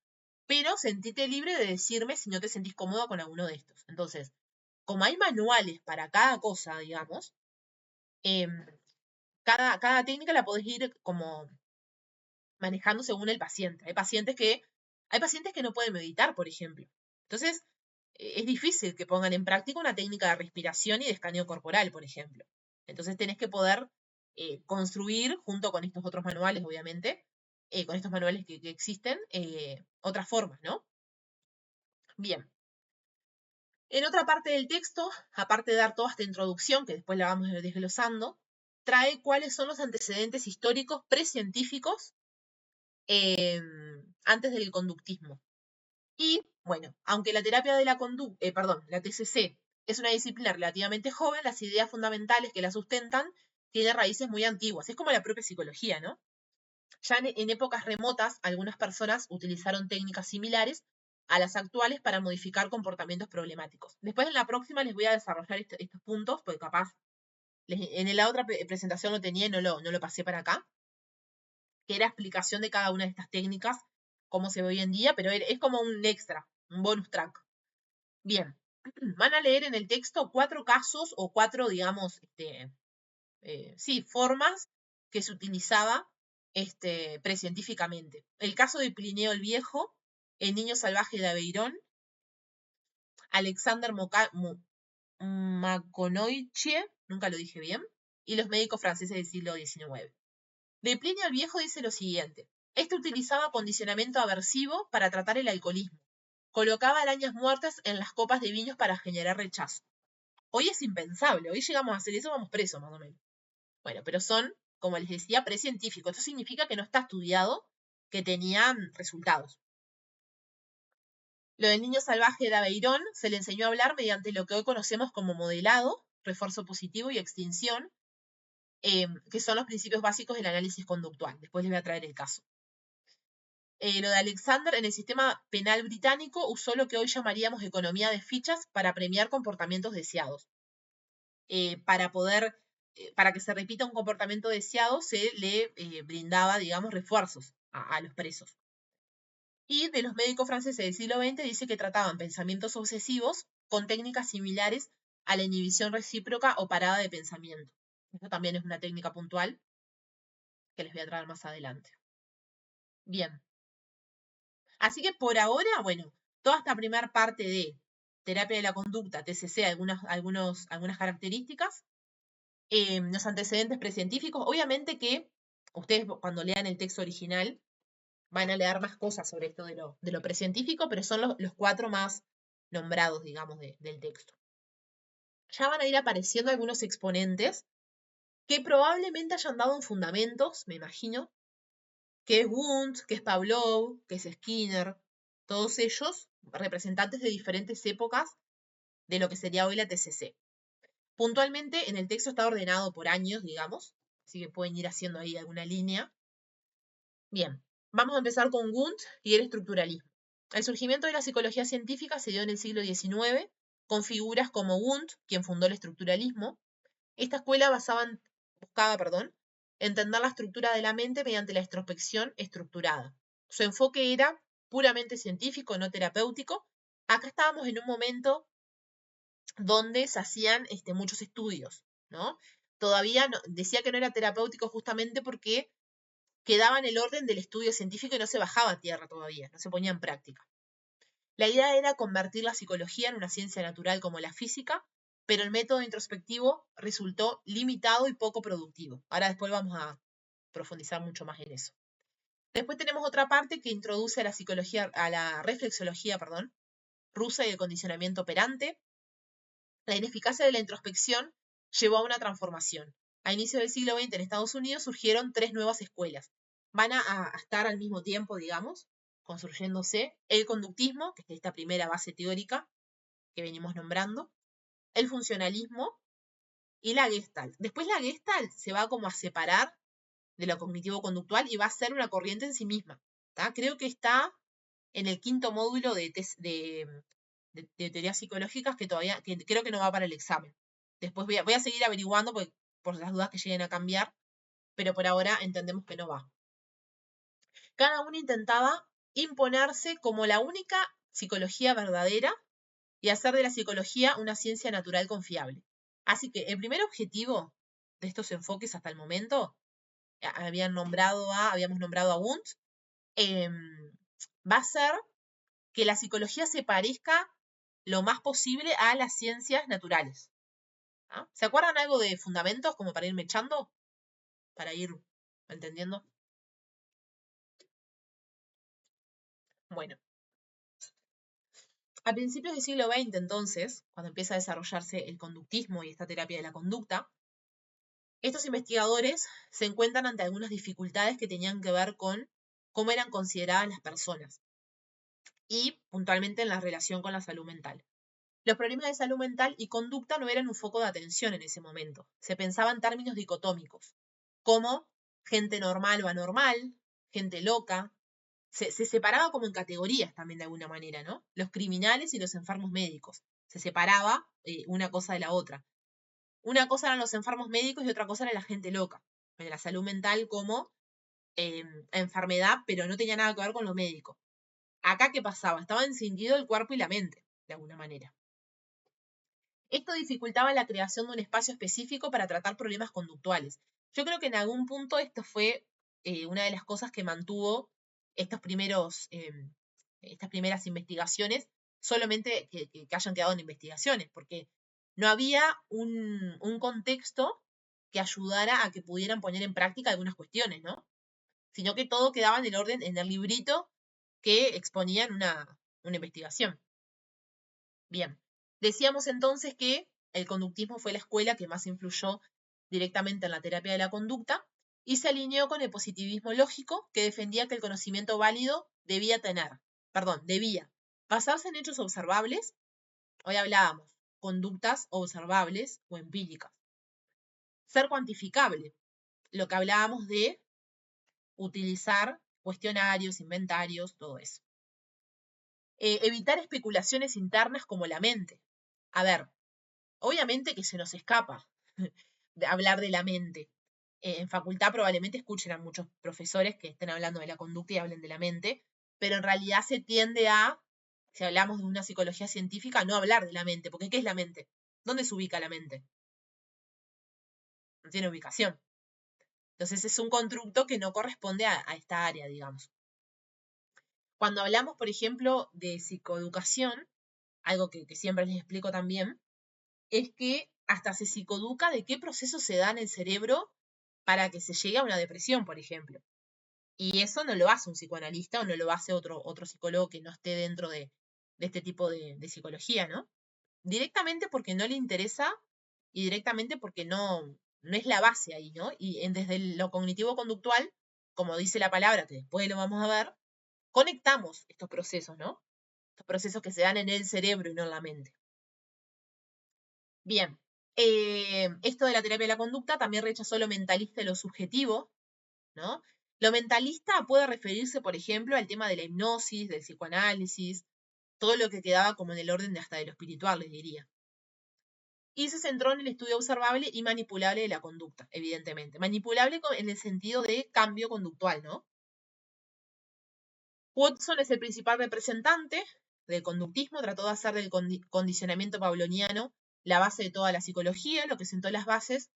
A: Pero sentite libre de decirme si no te sentís cómoda con alguno de estos. Entonces, como hay manuales para cada cosa, digamos, cada técnica la podés ir como manejando según el paciente. Hay pacientes que no pueden meditar, por ejemplo. Entonces, es difícil que pongan en práctica una técnica de respiración y de escaneo corporal, por ejemplo. Entonces, tenés que poder construir, junto con estos otros manuales, obviamente, con estos manuales que existen, otras formas, ¿no? Bien. En otra parte del texto, aparte de dar toda esta introducción, que después la vamos a ir desglosando, trae cuáles son los antecedentes históricos precientíficos antes del conductismo. Y, bueno, aunque la terapia de la la TCC, es una disciplina relativamente joven, las ideas fundamentales que la sustentan tienen raíces muy antiguas. Es como la propia psicología, ¿no? Ya en épocas remotas, algunas personas utilizaron técnicas similares a las actuales para modificar comportamientos problemáticos. Después en la próxima les voy a desarrollar estos puntos, porque capaz en la otra presentación lo tenía y no lo pasé para acá, que era explicación de cada una de estas técnicas, cómo se ve hoy en día, pero es como un extra, un bonus track. Bien, van a leer en el texto 4 casos o 4, digamos, formas que se utilizaba precientíficamente. El caso de Plinio el Viejo, el niño salvaje de Aveirón, Alexander Maconoichie, nunca lo dije bien, y los médicos franceses del siglo XIX. De Plinio el Viejo dice lo siguiente: este utilizaba condicionamiento aversivo para tratar el alcoholismo. Colocaba arañas muertas en las copas de vinos para generar rechazo. Hoy es impensable, hoy llegamos a hacer eso, vamos presos más o menos. Bueno, pero son, como les decía, precientíficos. Esto significa que no está estudiado, que tenían resultados. Lo del niño salvaje de Aveirón se le enseñó a hablar mediante lo que hoy conocemos como modelado, refuerzo positivo y extinción, que son los principios básicos del análisis conductual. Después les voy a traer el caso. Lo de Alexander, en el sistema penal británico, usó lo que hoy llamaríamos economía de fichas para premiar comportamientos deseados. Para que se repita un comportamiento deseado, se le brindaba, digamos, refuerzos a los presos. Y de los médicos franceses del siglo XX dice que trataban pensamientos obsesivos con técnicas similares a la inhibición recíproca o parada de pensamiento. Esto también es una técnica puntual que les voy a traer más adelante. Bien. Así que por ahora, bueno, toda esta primera parte de terapia de la conducta, TCC, algunas características, los antecedentes precientíficos. Obviamente que ustedes cuando lean el texto original van a leer más cosas sobre esto de lo precientífico, pero son los 4 más nombrados, digamos, del texto. Ya van a ir apareciendo algunos exponentes que probablemente hayan dado en fundamentos, me imagino, que es Wundt, que es Pavlov, que es Skinner, todos ellos representantes de diferentes épocas de lo que sería hoy la TCC. Puntualmente en el texto está ordenado por años, digamos, así que pueden ir haciendo ahí alguna línea. Bien, vamos a empezar con Wundt y el estructuralismo. El surgimiento de la psicología científica se dio en el siglo XIX con figuras como Wundt, quien fundó el estructuralismo. Esta escuela buscaba entender la estructura de la mente mediante la introspección estructurada. Su enfoque era puramente científico, no terapéutico. Acá estábamos en un momento donde se hacían muchos estudios, ¿no? Todavía decía que no era terapéutico justamente porque quedaba en el orden del estudio científico y no se bajaba a tierra todavía, no se ponía en práctica. La idea era convertir la psicología en una ciencia natural como la física, pero el método introspectivo resultó limitado y poco productivo. Ahora después vamos a profundizar mucho más en eso. Después tenemos otra parte que introduce a la reflexología, rusa y el condicionamiento operante. La ineficacia de la introspección llevó a una transformación. A inicios del siglo XX en Estados Unidos surgieron 3 nuevas escuelas. Van a estar al mismo tiempo, digamos, construyéndose el conductismo, que es esta primera base teórica que venimos nombrando, el funcionalismo, y la Gestalt. Después la Gestalt se va como a separar de lo cognitivo-conductual y va a ser una corriente en sí misma. ¿Tá? Creo que está en el 5º módulo de teorías psicológicas que todavía, que creo que no va para el examen. Después voy a seguir averiguando por las dudas que lleguen a cambiar, pero por ahora entendemos que no va. Cada uno intentaba imponerse como la única psicología verdadera y hacer de la psicología una ciencia natural confiable. Así que el primer objetivo de estos enfoques hasta el momento, habíamos nombrado a Wundt, va a ser que la psicología se parezca lo más posible a las ciencias naturales. ¿Ah? ¿Se acuerdan algo de fundamentos como para irme echando? Para ir entendiendo. Bueno. A principios del siglo XX, entonces, cuando empieza a desarrollarse el conductismo y esta terapia de la conducta, estos investigadores se encuentran ante algunas dificultades que tenían que ver con cómo eran consideradas las personas y puntualmente en la relación con la salud mental. Los problemas de salud mental y conducta no eran un foco de atención en ese momento. Se pensaba en términos dicotómicos, como gente normal o anormal, gente loca. Se separaba como en categorías también de alguna manera, ¿no? Los criminales y los enfermos médicos. Se separaba una cosa de la otra. Una cosa eran los enfermos médicos y otra cosa era la gente loca. La salud mental como enfermedad, pero no tenía nada que ver con lo médico. Acá, ¿qué pasaba? Estaba encendido el cuerpo y la mente, de alguna manera. Esto dificultaba la creación de un espacio específico para tratar problemas conductuales. Yo creo que en algún punto esto fue una de las cosas que mantuvo estas primeras investigaciones solamente que hayan quedado en investigaciones, porque no había un contexto que ayudara a que pudieran poner en práctica algunas cuestiones, ¿no? Sino que todo quedaba en el orden, en el librito que exponían una investigación. Bien, decíamos entonces que el conductismo fue la escuela que más influyó directamente en la terapia de la conducta y se alineó con el positivismo lógico que defendía que el conocimiento válido debía basarse en hechos observables, hoy hablábamos, conductas observables o empíricas. Ser cuantificable, lo que hablábamos de utilizar cuestionarios, inventarios, todo eso. Evitar especulaciones internas como la mente. A ver, obviamente que se nos escapa de hablar de la mente. En facultad probablemente escuchen a muchos profesores que estén hablando de la conducta y hablen de la mente, pero en realidad se tiende a, si hablamos de una psicología científica, no hablar de la mente, porque ¿qué es la mente? ¿Dónde se ubica la mente? No tiene ubicación. Entonces es un constructo que no corresponde a esta área, digamos. Cuando hablamos, por ejemplo, de psicoeducación, algo que siempre les explico también, es que hasta se psicoeduca de qué procesos se da en el cerebro para que se llegue a una depresión, por ejemplo. Y eso no lo hace un psicoanalista o no lo hace otro psicólogo que no esté dentro de este tipo de psicología, ¿no? Directamente porque no le interesa y directamente porque no es la base ahí, ¿no? Y desde lo cognitivo-conductual, como dice la palabra, que después lo vamos a ver, conectamos estos procesos, ¿no? Estos procesos que se dan en el cerebro y no en la mente. Bien, esto de la terapia de la conducta también rechazó lo mentalista y lo subjetivo, ¿no? Lo mentalista puede referirse, por ejemplo, al tema de la hipnosis, del psicoanálisis, todo lo que quedaba como en el orden de hasta de lo espiritual, les diría. Y se centró en el estudio observable y manipulable de la conducta, evidentemente. Manipulable en el sentido de cambio conductual, ¿no? Watson es el principal representante del conductismo, trató de hacer del condicionamiento pavloniano la base de toda la psicología, lo que sentó las bases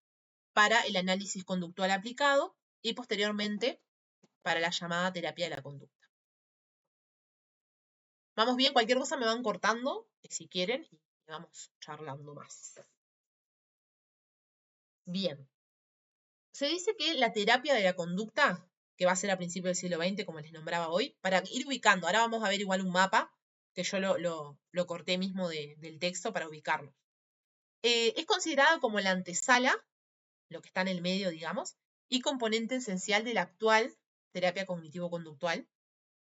A: para el análisis conductual aplicado y posteriormente para la llamada terapia de la conducta. Vamos bien, cualquier cosa me van cortando, si quieren, y vamos charlando más. Bien. Se dice que la terapia de la conducta, que va a ser a principios del siglo XX, como les nombraba hoy, para ir ubicando, ahora vamos a ver igual un mapa, que yo lo corté mismo del texto para ubicarlo. Es considerada como la antesala, lo que está en el medio, digamos, y componente esencial de la actual terapia cognitivo-conductual.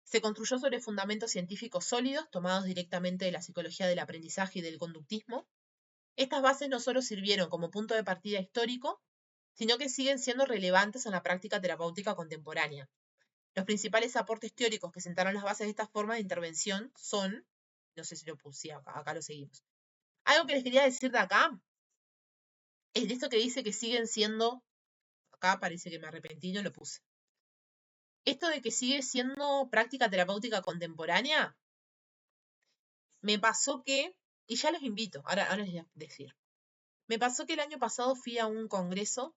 A: Se construyó sobre fundamentos científicos sólidos, tomados directamente de la psicología del aprendizaje y del conductismo. Estas bases no solo sirvieron como punto de partida histórico, sino que siguen siendo relevantes en la práctica terapéutica contemporánea. Los principales aportes teóricos que sentaron las bases de esta forma de intervención son, no sé si lo puse acá lo seguimos. Algo que les quería decir de acá es de esto que dice que siguen siendo, acá parece que me arrepentí, no lo puse. Esto de que sigue siendo práctica terapéutica contemporánea, me pasó que, y ya los invito, ahora les voy a decir. Me pasó que el año pasado fui a un congreso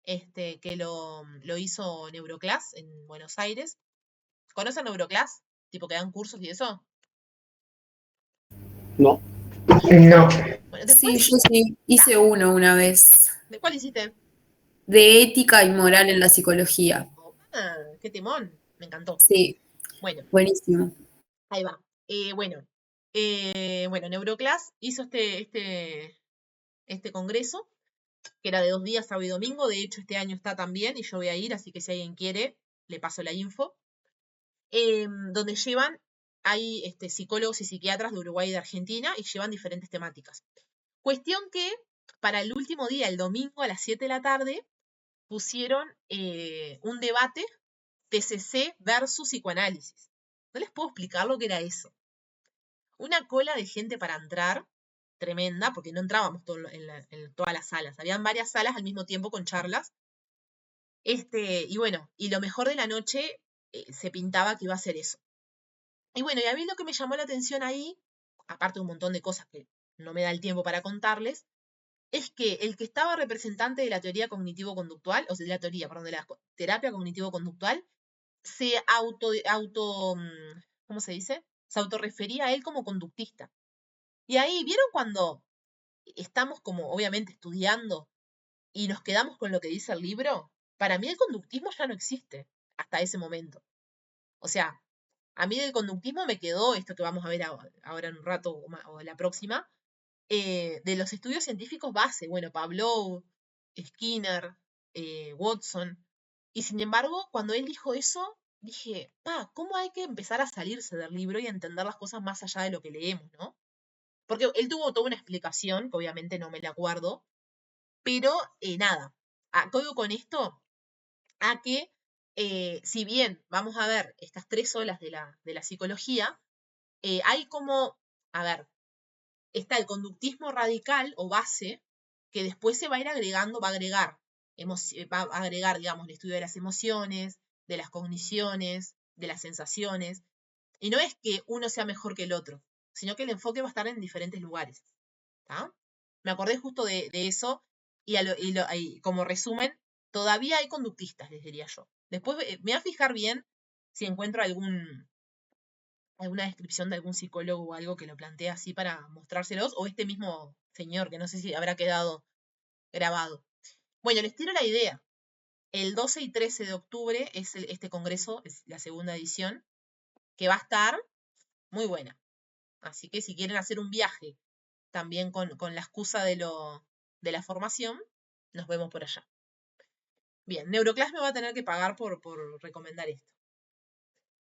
A: que lo hizo Neuroclass en Buenos Aires. ¿Conocen Neuroclass? Tipo que dan cursos y eso.
B: No.
C: No.
A: Bueno,
E: Sí,
A: después,
E: yo sí, hice uno una vez,
A: ¿de cuál hiciste?
E: de ética y moral en la psicología.
A: Ah, qué temón. Me encantó.
E: Sí,
A: Bueno,
E: buenísimo.
A: ahí va. Bueno, Neuroclass hizo este congreso, que era de 2 días, sábado y domingo. De hecho, este año está también y yo voy a ir, así que si alguien quiere, le paso la info. Donde hay psicólogos y psiquiatras de Uruguay y de Argentina y llevan diferentes temáticas. Cuestión que para el último día, el domingo a las 7 de la tarde, pusieron un debate TCC versus psicoanálisis. No les puedo explicar lo que era eso. Una cola de gente para entrar, tremenda, porque no entrábamos en todas las salas. Habían varias salas al mismo tiempo con charlas. Y bueno, y lo mejor de la noche se pintaba que iba a ser eso. Y bueno, y a mí lo que me llamó la atención ahí, aparte de un montón de cosas que no me da el tiempo para contarles, es que el que estaba representante de la teoría cognitivo-conductual, o sea, de la teoría, perdón, de la terapia cognitivo-conductual, se ¿cómo se dice? Se autorrefería a él como conductista. Y ahí, ¿vieron cuando estamos como, obviamente, estudiando y nos quedamos con lo que dice el libro? Para mí el conductismo ya no existe hasta ese momento. O sea, a mí del conductismo me quedó esto que vamos a ver ahora en un rato o la próxima, de los estudios científicos base. Bueno, Pavlov, Skinner, Watson. Y sin embargo, cuando él dijo eso, dije, ¿cómo hay que empezar a salirse del libro y a entender las cosas más allá de lo que leemos, ¿no? Porque él tuvo toda una explicación, que obviamente no me la acuerdo, pero nada. ¿Qué digo con esto? A que, si bien vamos a ver estas 3 olas de la psicología, hay como, a ver, está el conductismo radical o base, que después se va a ir agregando, va a agregar, digamos, el estudio de las emociones, de las cogniciones, de las sensaciones, y no es que uno sea mejor que el otro, sino que el enfoque va a estar en diferentes lugares. ¿Tá? Me acordé justo de eso, y como resumen, todavía hay conductistas, les diría yo. Después me voy a fijar bien si encuentro alguna descripción de algún psicólogo o algo que lo plantee así para mostrárselos, o este mismo señor, que no sé si habrá quedado grabado. Bueno, les tiro la idea. El 12 y 13 de octubre es este congreso, es la segunda edición, que va a estar muy buena. Así que si quieren hacer un viaje también con la excusa de la formación, nos vemos por allá. Bien, Neuroclass me va a tener que pagar por recomendar esto.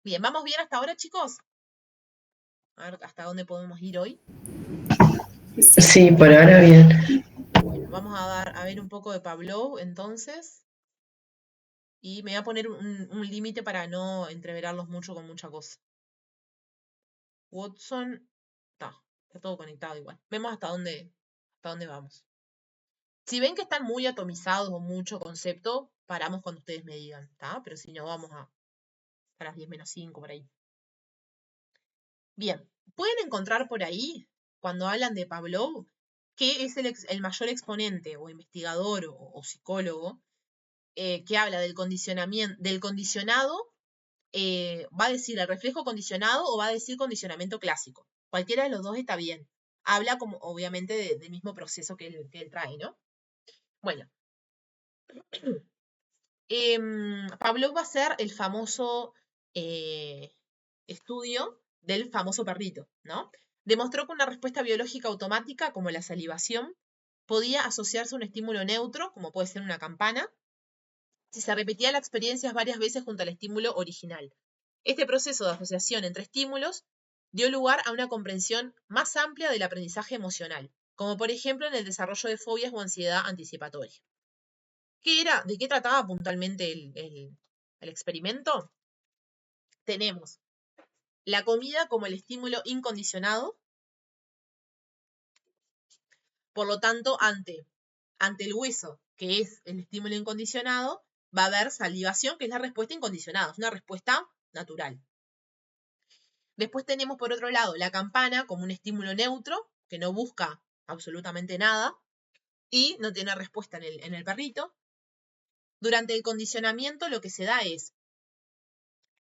A: Bien, ¿vamos bien hasta ahora, chicos? A ver hasta dónde podemos ir hoy.
C: Sí, por ahora bien.
A: Bueno, vamos a ver un poco de Pavlov entonces. Y me voy a poner un límite para no entreverarlos mucho con mucha cosa. Watson, está todo conectado igual. Vemos hasta dónde vamos. Si ven que están muy atomizados o mucho concepto, paramos cuando ustedes me digan, ¿está? Pero si no, vamos a las 10 menos 5 por ahí. Bien, pueden encontrar por ahí, cuando hablan de Pavlov, que es el mayor exponente o investigador o psicólogo que habla del condicionado, va a decir el reflejo condicionado o va a decir condicionamiento clásico. Cualquiera de los dos está bien. Habla como, obviamente, del mismo proceso que él trae, ¿no? Bueno. Pavlov va a ser el famoso estudio del famoso perrito, ¿no? Demostró que una respuesta biológica automática, como la salivación, podía asociarse a un estímulo neutro, como puede ser una campana, si se repetía la experiencia varias veces junto al estímulo original. Este proceso de asociación entre estímulos dio lugar a una comprensión más amplia del aprendizaje emocional, como por ejemplo en el desarrollo de fobias o ansiedad anticipatoria. ¿De qué trataba puntualmente el experimento? Tenemos la comida como el estímulo incondicionado. Por lo tanto, ante el hueso, que es el estímulo incondicionado, va a haber salivación, que es la respuesta incondicionada, es una respuesta natural. Después tenemos, por otro lado, la campana como un estímulo neutro, que no busca absolutamente nada y no tiene respuesta en el perrito. Durante el condicionamiento lo que se da es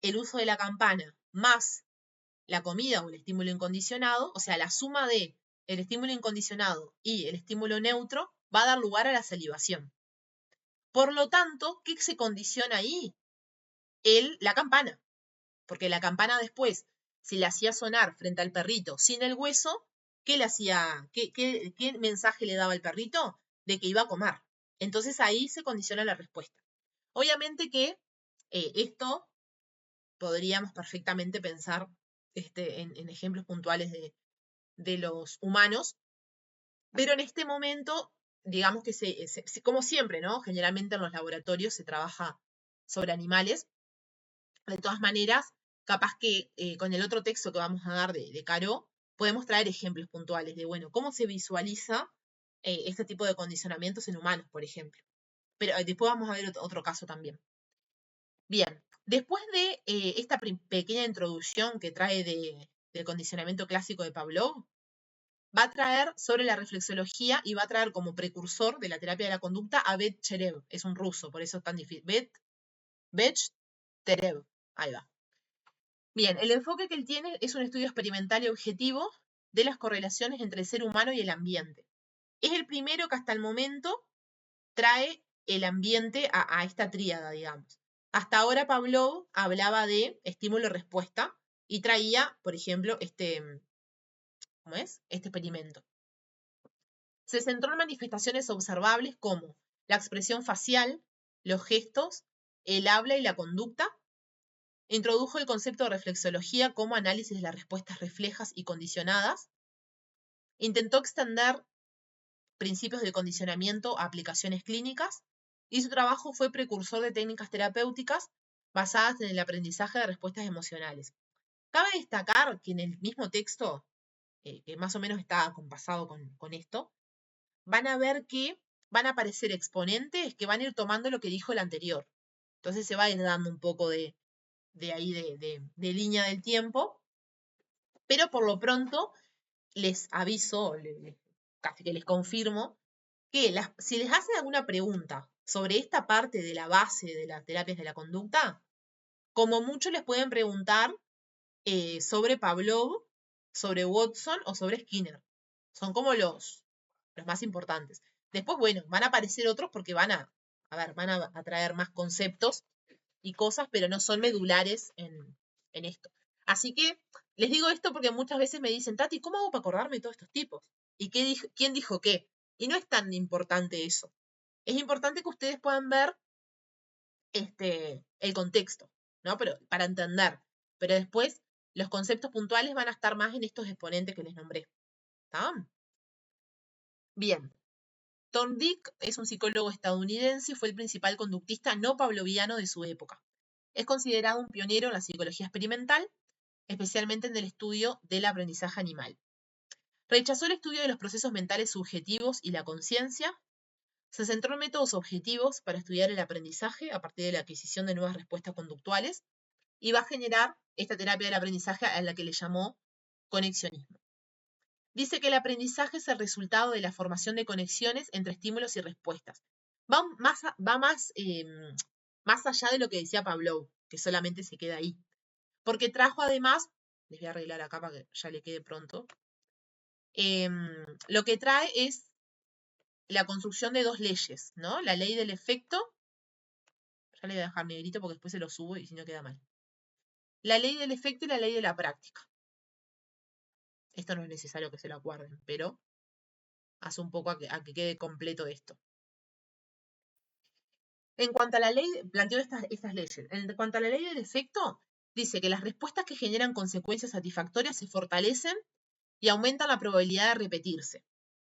A: el uso de la campana más la comida o el estímulo incondicionado, o sea, la suma de el estímulo incondicionado y el estímulo neutro va a dar lugar a la salivación. Por lo tanto, ¿qué se condiciona ahí? La campana. Porque la campana después, si la hacía sonar frente al perrito sin el hueso, ¿qué le hacía? ¿Qué mensaje le daba al perrito? De que iba a comer. Entonces ahí se condiciona la respuesta. Obviamente que esto podríamos perfectamente pensar en ejemplos puntuales de los humanos, pero en este momento, digamos que como siempre, ¿no? Generalmente en los laboratorios se trabaja sobre animales. De todas maneras, capaz que con el otro texto que vamos a dar de Caro, podemos traer ejemplos puntuales de, bueno, cómo se visualiza este tipo de condicionamientos en humanos, por ejemplo. Pero después vamos a ver otro caso también. Bien, después de esta pequeña introducción que trae del condicionamiento clásico de Pavlov, va a traer sobre la reflexología y va a traer como precursor de la terapia de la conducta a Bechterev. Es un ruso, por eso es tan difícil. Bechterev. Ahí va. Bien, el enfoque que él tiene es un estudio experimental y objetivo de las correlaciones entre el ser humano y el ambiente. Es el primero que hasta el momento trae el ambiente a esta tríada, digamos. Hasta ahora Pavlov hablaba de estímulo-respuesta y traía, por ejemplo, ¿cómo es? Este experimento. Se centró en manifestaciones observables como la expresión facial, los gestos, el habla y la conducta. Introdujo el concepto de reflexología como análisis de las respuestas reflejas y condicionadas. Intentó extender principios de condicionamiento a aplicaciones clínicas y su trabajo fue precursor de técnicas terapéuticas basadas en el aprendizaje de respuestas emocionales. Cabe destacar que en el mismo texto, que más o menos está compasado con esto, van a ver que van a aparecer exponentes que van a ir tomando lo que dijo el anterior. Entonces se va a ir dando un poco de línea del tiempo, pero por lo pronto les aviso, casi que les confirmo, que si les hacen alguna pregunta sobre esta parte de la base de las terapias de la conducta, como mucho les pueden preguntar sobre Pavlov, sobre Watson o sobre Skinner. Son como los más importantes. Después, bueno, van a aparecer otros porque van a traer más conceptos y cosas, pero no son medulares en esto. Así que les digo esto porque muchas veces me dicen, Tati, ¿cómo hago para acordarme de todos estos tipos? ¿Y quién dijo qué? Y no es tan importante eso. Es importante que ustedes puedan ver el contexto, ¿no? Pero para entender. Pero después los conceptos puntuales van a estar más en estos exponentes que les nombré. ¿Está? Bien. Thorndike es un psicólogo estadounidense y fue el principal conductista no pavloviano de su época. Es considerado un pionero en la psicología experimental, especialmente en el estudio del aprendizaje animal. Rechazó el estudio de los procesos mentales subjetivos y la conciencia. Se centró en métodos objetivos para estudiar el aprendizaje a partir de la adquisición de nuevas respuestas conductuales y va a generar esta terapia del aprendizaje a la que le llamó conexionismo. Dice que el aprendizaje es el resultado de la formación de conexiones entre estímulos y respuestas. Va más allá de lo que decía Pavlov, que solamente se queda ahí. Porque trajo además, les voy a arreglar acá para que ya le quede pronto, lo que trae es la construcción de dos leyes, ¿no? La ley del efecto, ya le voy a dejar negrito porque después se lo subo y si no queda mal. La ley del efecto y la ley de la práctica. Esto no es necesario que se lo acuerden, pero hace un poco a que quede completo esto. En cuanto a la ley, planteó estas leyes. En cuanto a la ley del efecto, dice que las respuestas que generan consecuencias satisfactorias se fortalecen y aumentan la probabilidad de repetirse.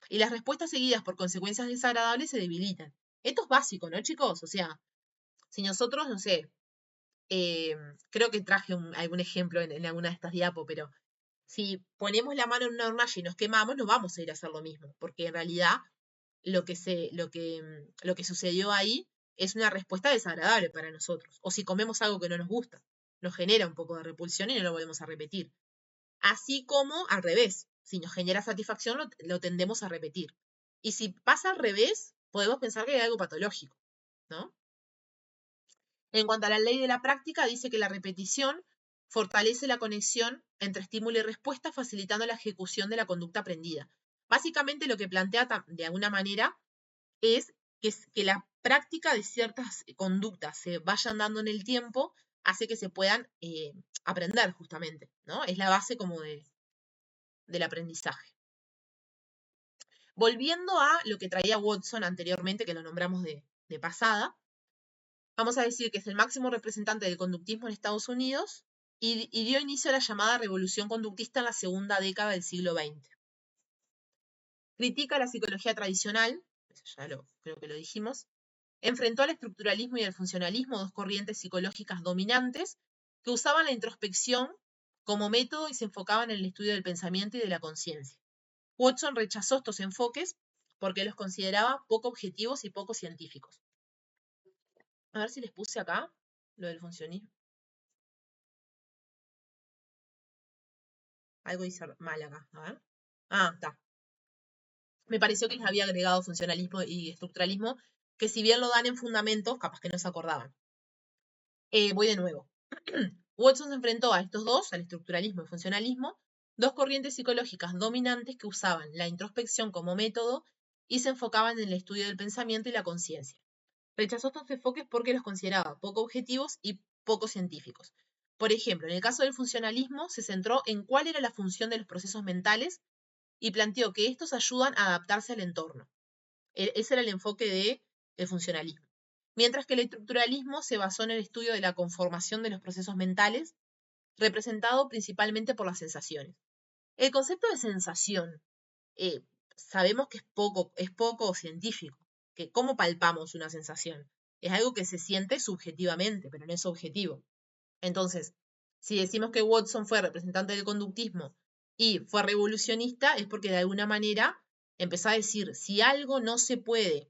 A: Y las respuestas seguidas por consecuencias desagradables se debilitan. Esto es básico, ¿no, chicos? O sea, si nosotros, no sé, creo que traje algún ejemplo en alguna de estas diapos, pero si ponemos la mano en una hornalla y nos quemamos, no vamos a ir a hacer lo mismo, porque en realidad lo que sucedió ahí es una respuesta desagradable para nosotros. O si comemos algo que no nos gusta, nos genera un poco de repulsión y no lo volvemos a repetir. Así como al revés, si nos genera satisfacción, lo tendemos a repetir. Y si pasa al revés, podemos pensar que hay algo patológico, ¿no? En cuanto a la ley de la práctica, dice que la repetición fortalece la conexión entre estímulo y respuesta, facilitando la ejecución de la conducta aprendida. Básicamente lo que plantea de alguna manera es que la práctica de ciertas conductas se vayan dando en el tiempo, hace que se puedan aprender justamente, ¿no? Es la base como del aprendizaje. Volviendo a lo que traía Watson anteriormente, que lo nombramos de pasada, vamos a decir que es el máximo representante del conductismo en Estados Unidos y dio inicio a la llamada revolución conductista en la segunda década del siglo XX. Critica la psicología tradicional, creo que lo dijimos, enfrentó al estructuralismo y al funcionalismo, dos corrientes psicológicas dominantes que usaban la introspección como método y se enfocaban en el estudio del pensamiento y de la conciencia. Watson rechazó estos enfoques porque los consideraba poco objetivos y poco científicos. A ver si les puse acá lo del funcionismo. Algo hice mal acá, a ver. Ah, está. Me pareció que les había agregado funcionalismo y estructuralismo, que si bien lo dan en fundamentos, capaz que no se acordaban. Voy de nuevo. Watson se enfrentó a estos dos, al estructuralismo y funcionalismo, dos corrientes psicológicas dominantes que usaban la introspección como método y se enfocaban en el estudio del pensamiento y la conciencia. Rechazó estos enfoques porque los consideraba poco objetivos y poco científicos. Por ejemplo, en el caso del funcionalismo, se centró en cuál era la función de los procesos mentales y planteó que estos ayudan a adaptarse al entorno. Ese era el enfoque del funcionalismo. Mientras que el estructuralismo se basó en el estudio de la conformación de los procesos mentales, representado principalmente por las sensaciones. El concepto de sensación, sabemos que es poco científico, que cómo palpamos una sensación. Es algo que se siente subjetivamente, pero no es objetivo. Entonces, si decimos que Watson fue representante del conductismo y fue revolucionista, es porque de alguna manera empezó a decir, si algo no se puede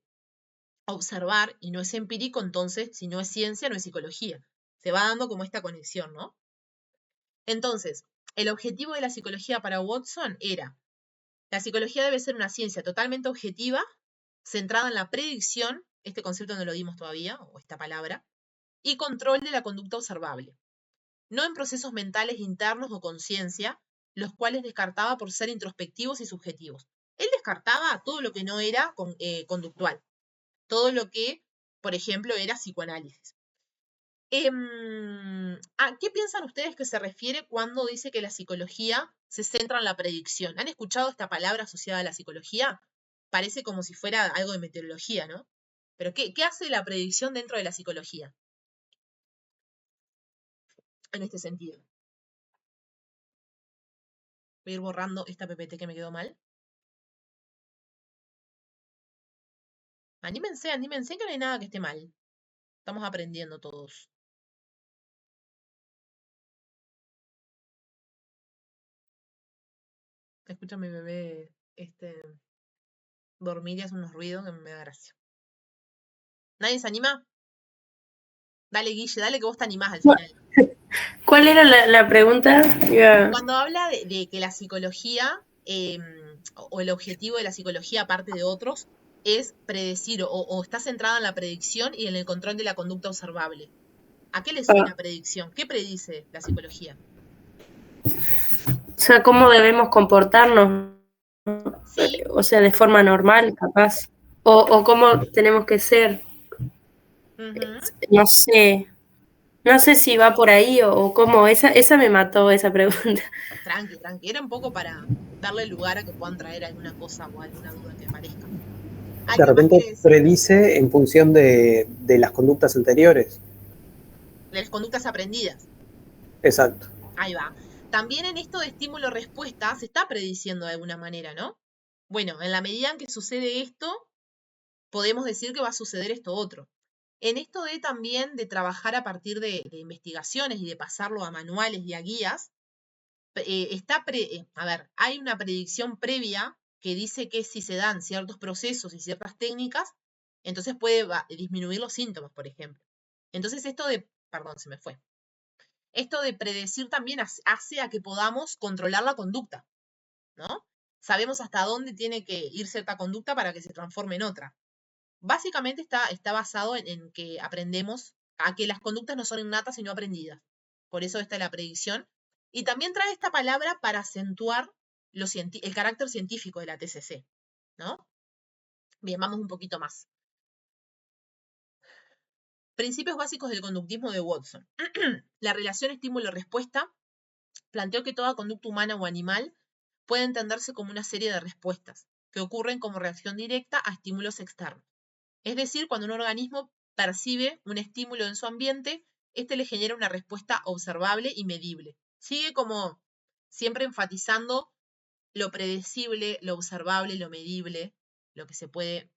A: observar y no es empírico, entonces, si no es ciencia, no es psicología. Se va dando como esta conexión, ¿no? Entonces, el objetivo de la psicología para Watson era, la psicología debe ser una ciencia totalmente objetiva, centrada en la predicción, este concepto no lo dimos todavía, o esta palabra, y control de la conducta observable. No en procesos mentales internos o conciencia, los cuales descartaba por ser introspectivos y subjetivos. Él descartaba todo lo que no era conductual, todo lo que, por ejemplo, era psicoanálisis. ¿A qué piensan ustedes que se refiere cuando dice que la psicología se centra en la predicción? ¿Han escuchado esta palabra asociada a la psicología? Parece como si fuera algo de meteorología, ¿no? Pero ¿qué hace la predicción dentro de la psicología? En este sentido. Voy a ir borrando esta PPT que me quedó mal. Anímense que no hay nada que esté mal. Estamos aprendiendo todos. Escucha a mi bebé dormir y hace unos ruidos que me da gracia. ¿Nadie se anima? Dale, Guille, dale que vos te animás al final.
D: ¿Cuál era la pregunta?
A: Cuando habla de que la psicología, o el objetivo de la psicología, aparte de otros, es predecir o está centrada en la predicción y en el control de la conducta observable. ¿A qué le suena predicción? ¿Qué predice la psicología?
D: O sea, ¿cómo debemos comportarnos?
A: Sí.
D: O sea, de forma normal, capaz. O cómo tenemos que ser. No sé. No sé si va por ahí o cómo. Esa me mató, esa pregunta.
A: Tranqui. Era un poco para darle lugar a que puedan traer alguna cosa o alguna duda que aparezca.
B: De repente predice en función de las conductas anteriores.
A: De las conductas aprendidas.
B: Exacto.
A: Ahí va. También en esto de estímulo-respuesta se está prediciendo de alguna manera, ¿no? Bueno, en la medida en que sucede esto, podemos decir que va a suceder esto otro. En esto de también de trabajar a partir de investigaciones y de pasarlo a manuales y a guías, hay una predicción previa que dice que si se dan ciertos procesos y ciertas técnicas, entonces puede disminuir los síntomas, por ejemplo. Entonces perdón, se me fue. Esto de predecir también hace a que podamos controlar la conducta, ¿no? Sabemos hasta dónde tiene que ir cierta conducta para que se transforme en otra. Básicamente está basado en que aprendemos a que las conductas no son innatas sino aprendidas. Por eso está la predicción. Y también trae esta palabra para acentuar el carácter científico de la TCC, ¿no? Bien, vamos un poquito más. Principios básicos del conductismo de Watson. La relación estímulo-respuesta planteó que toda conducta humana o animal puede entenderse como una serie de respuestas que ocurren como reacción directa a estímulos externos. Es decir, cuando un organismo percibe un estímulo en su ambiente, este le genera una respuesta observable y medible. Sigue como siempre enfatizando lo predecible, lo observable, lo medible, lo que se puede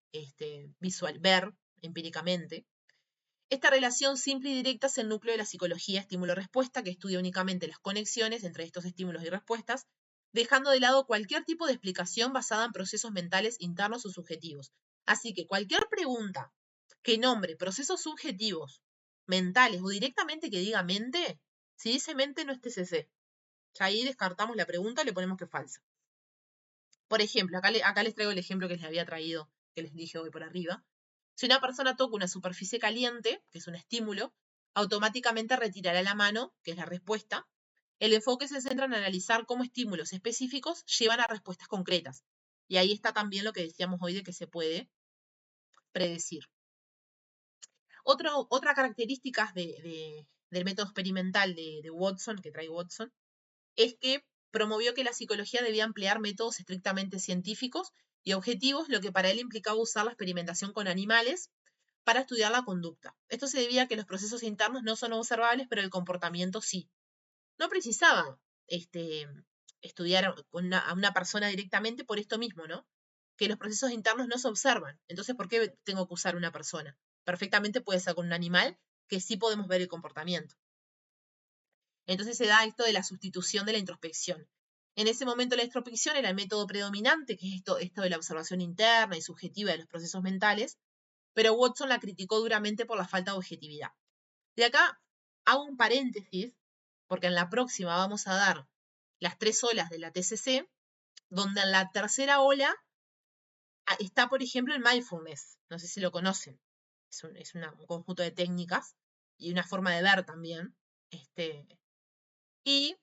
A: ver empíricamente. Esta relación simple y directa es el núcleo de la psicología estímulo-respuesta, que estudia únicamente las conexiones entre estos estímulos y respuestas, dejando de lado cualquier tipo de explicación basada en procesos mentales internos o subjetivos. Así que cualquier pregunta que nombre procesos subjetivos, mentales o directamente que diga mente, si dice mente no es TCC. Ya ahí descartamos la pregunta y le ponemos que es falsa. Por ejemplo, acá les traigo el ejemplo que les había traído, que les dije hoy por arriba. Si una persona toca una superficie caliente, que es un estímulo, automáticamente retirará la mano, que es la respuesta. El enfoque se centra en analizar cómo estímulos específicos llevan a respuestas concretas. Y ahí está también lo que decíamos hoy de que se puede predecir. Otra característica del método experimental de Watson, que trae Watson, es que promovió que la psicología debía emplear métodos estrictamente científicos y objetivos, lo que para él implicaba usar la experimentación con animales para estudiar la conducta. Esto se debía a que los procesos internos no son observables, pero el comportamiento sí. No precisaba estudiar a una persona directamente por esto mismo, ¿no? Que los procesos internos no se observan. Entonces, ¿por qué tengo que usar una persona? Perfectamente puede ser con un animal que sí podemos ver el comportamiento. Entonces se da esto de la sustitución de la introspección. En ese momento la introspección era el método predominante, que es esto de la observación interna y subjetiva de los procesos mentales, pero Watson la criticó duramente por la falta de objetividad. De acá hago un paréntesis, porque en la próxima vamos a dar las 3 olas de la TCC, donde en la tercera ola está, por ejemplo, el mindfulness. No sé si lo conocen. Es un conjunto de técnicas y una forma de ver también. Y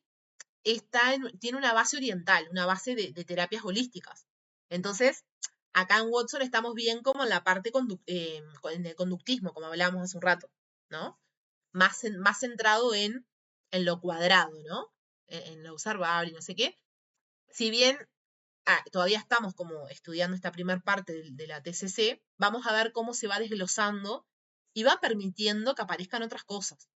A: tiene una base oriental, una base de terapias holísticas. Entonces, acá en Watson estamos bien como en la parte en el conductismo, como hablábamos hace un rato, ¿no? Más centrado en lo cuadrado, ¿no? En lo observable y no sé qué. Si bien todavía estamos como estudiando esta primera parte de la TCC, vamos a ver cómo se va desglosando y va permitiendo que aparezcan otras cosas.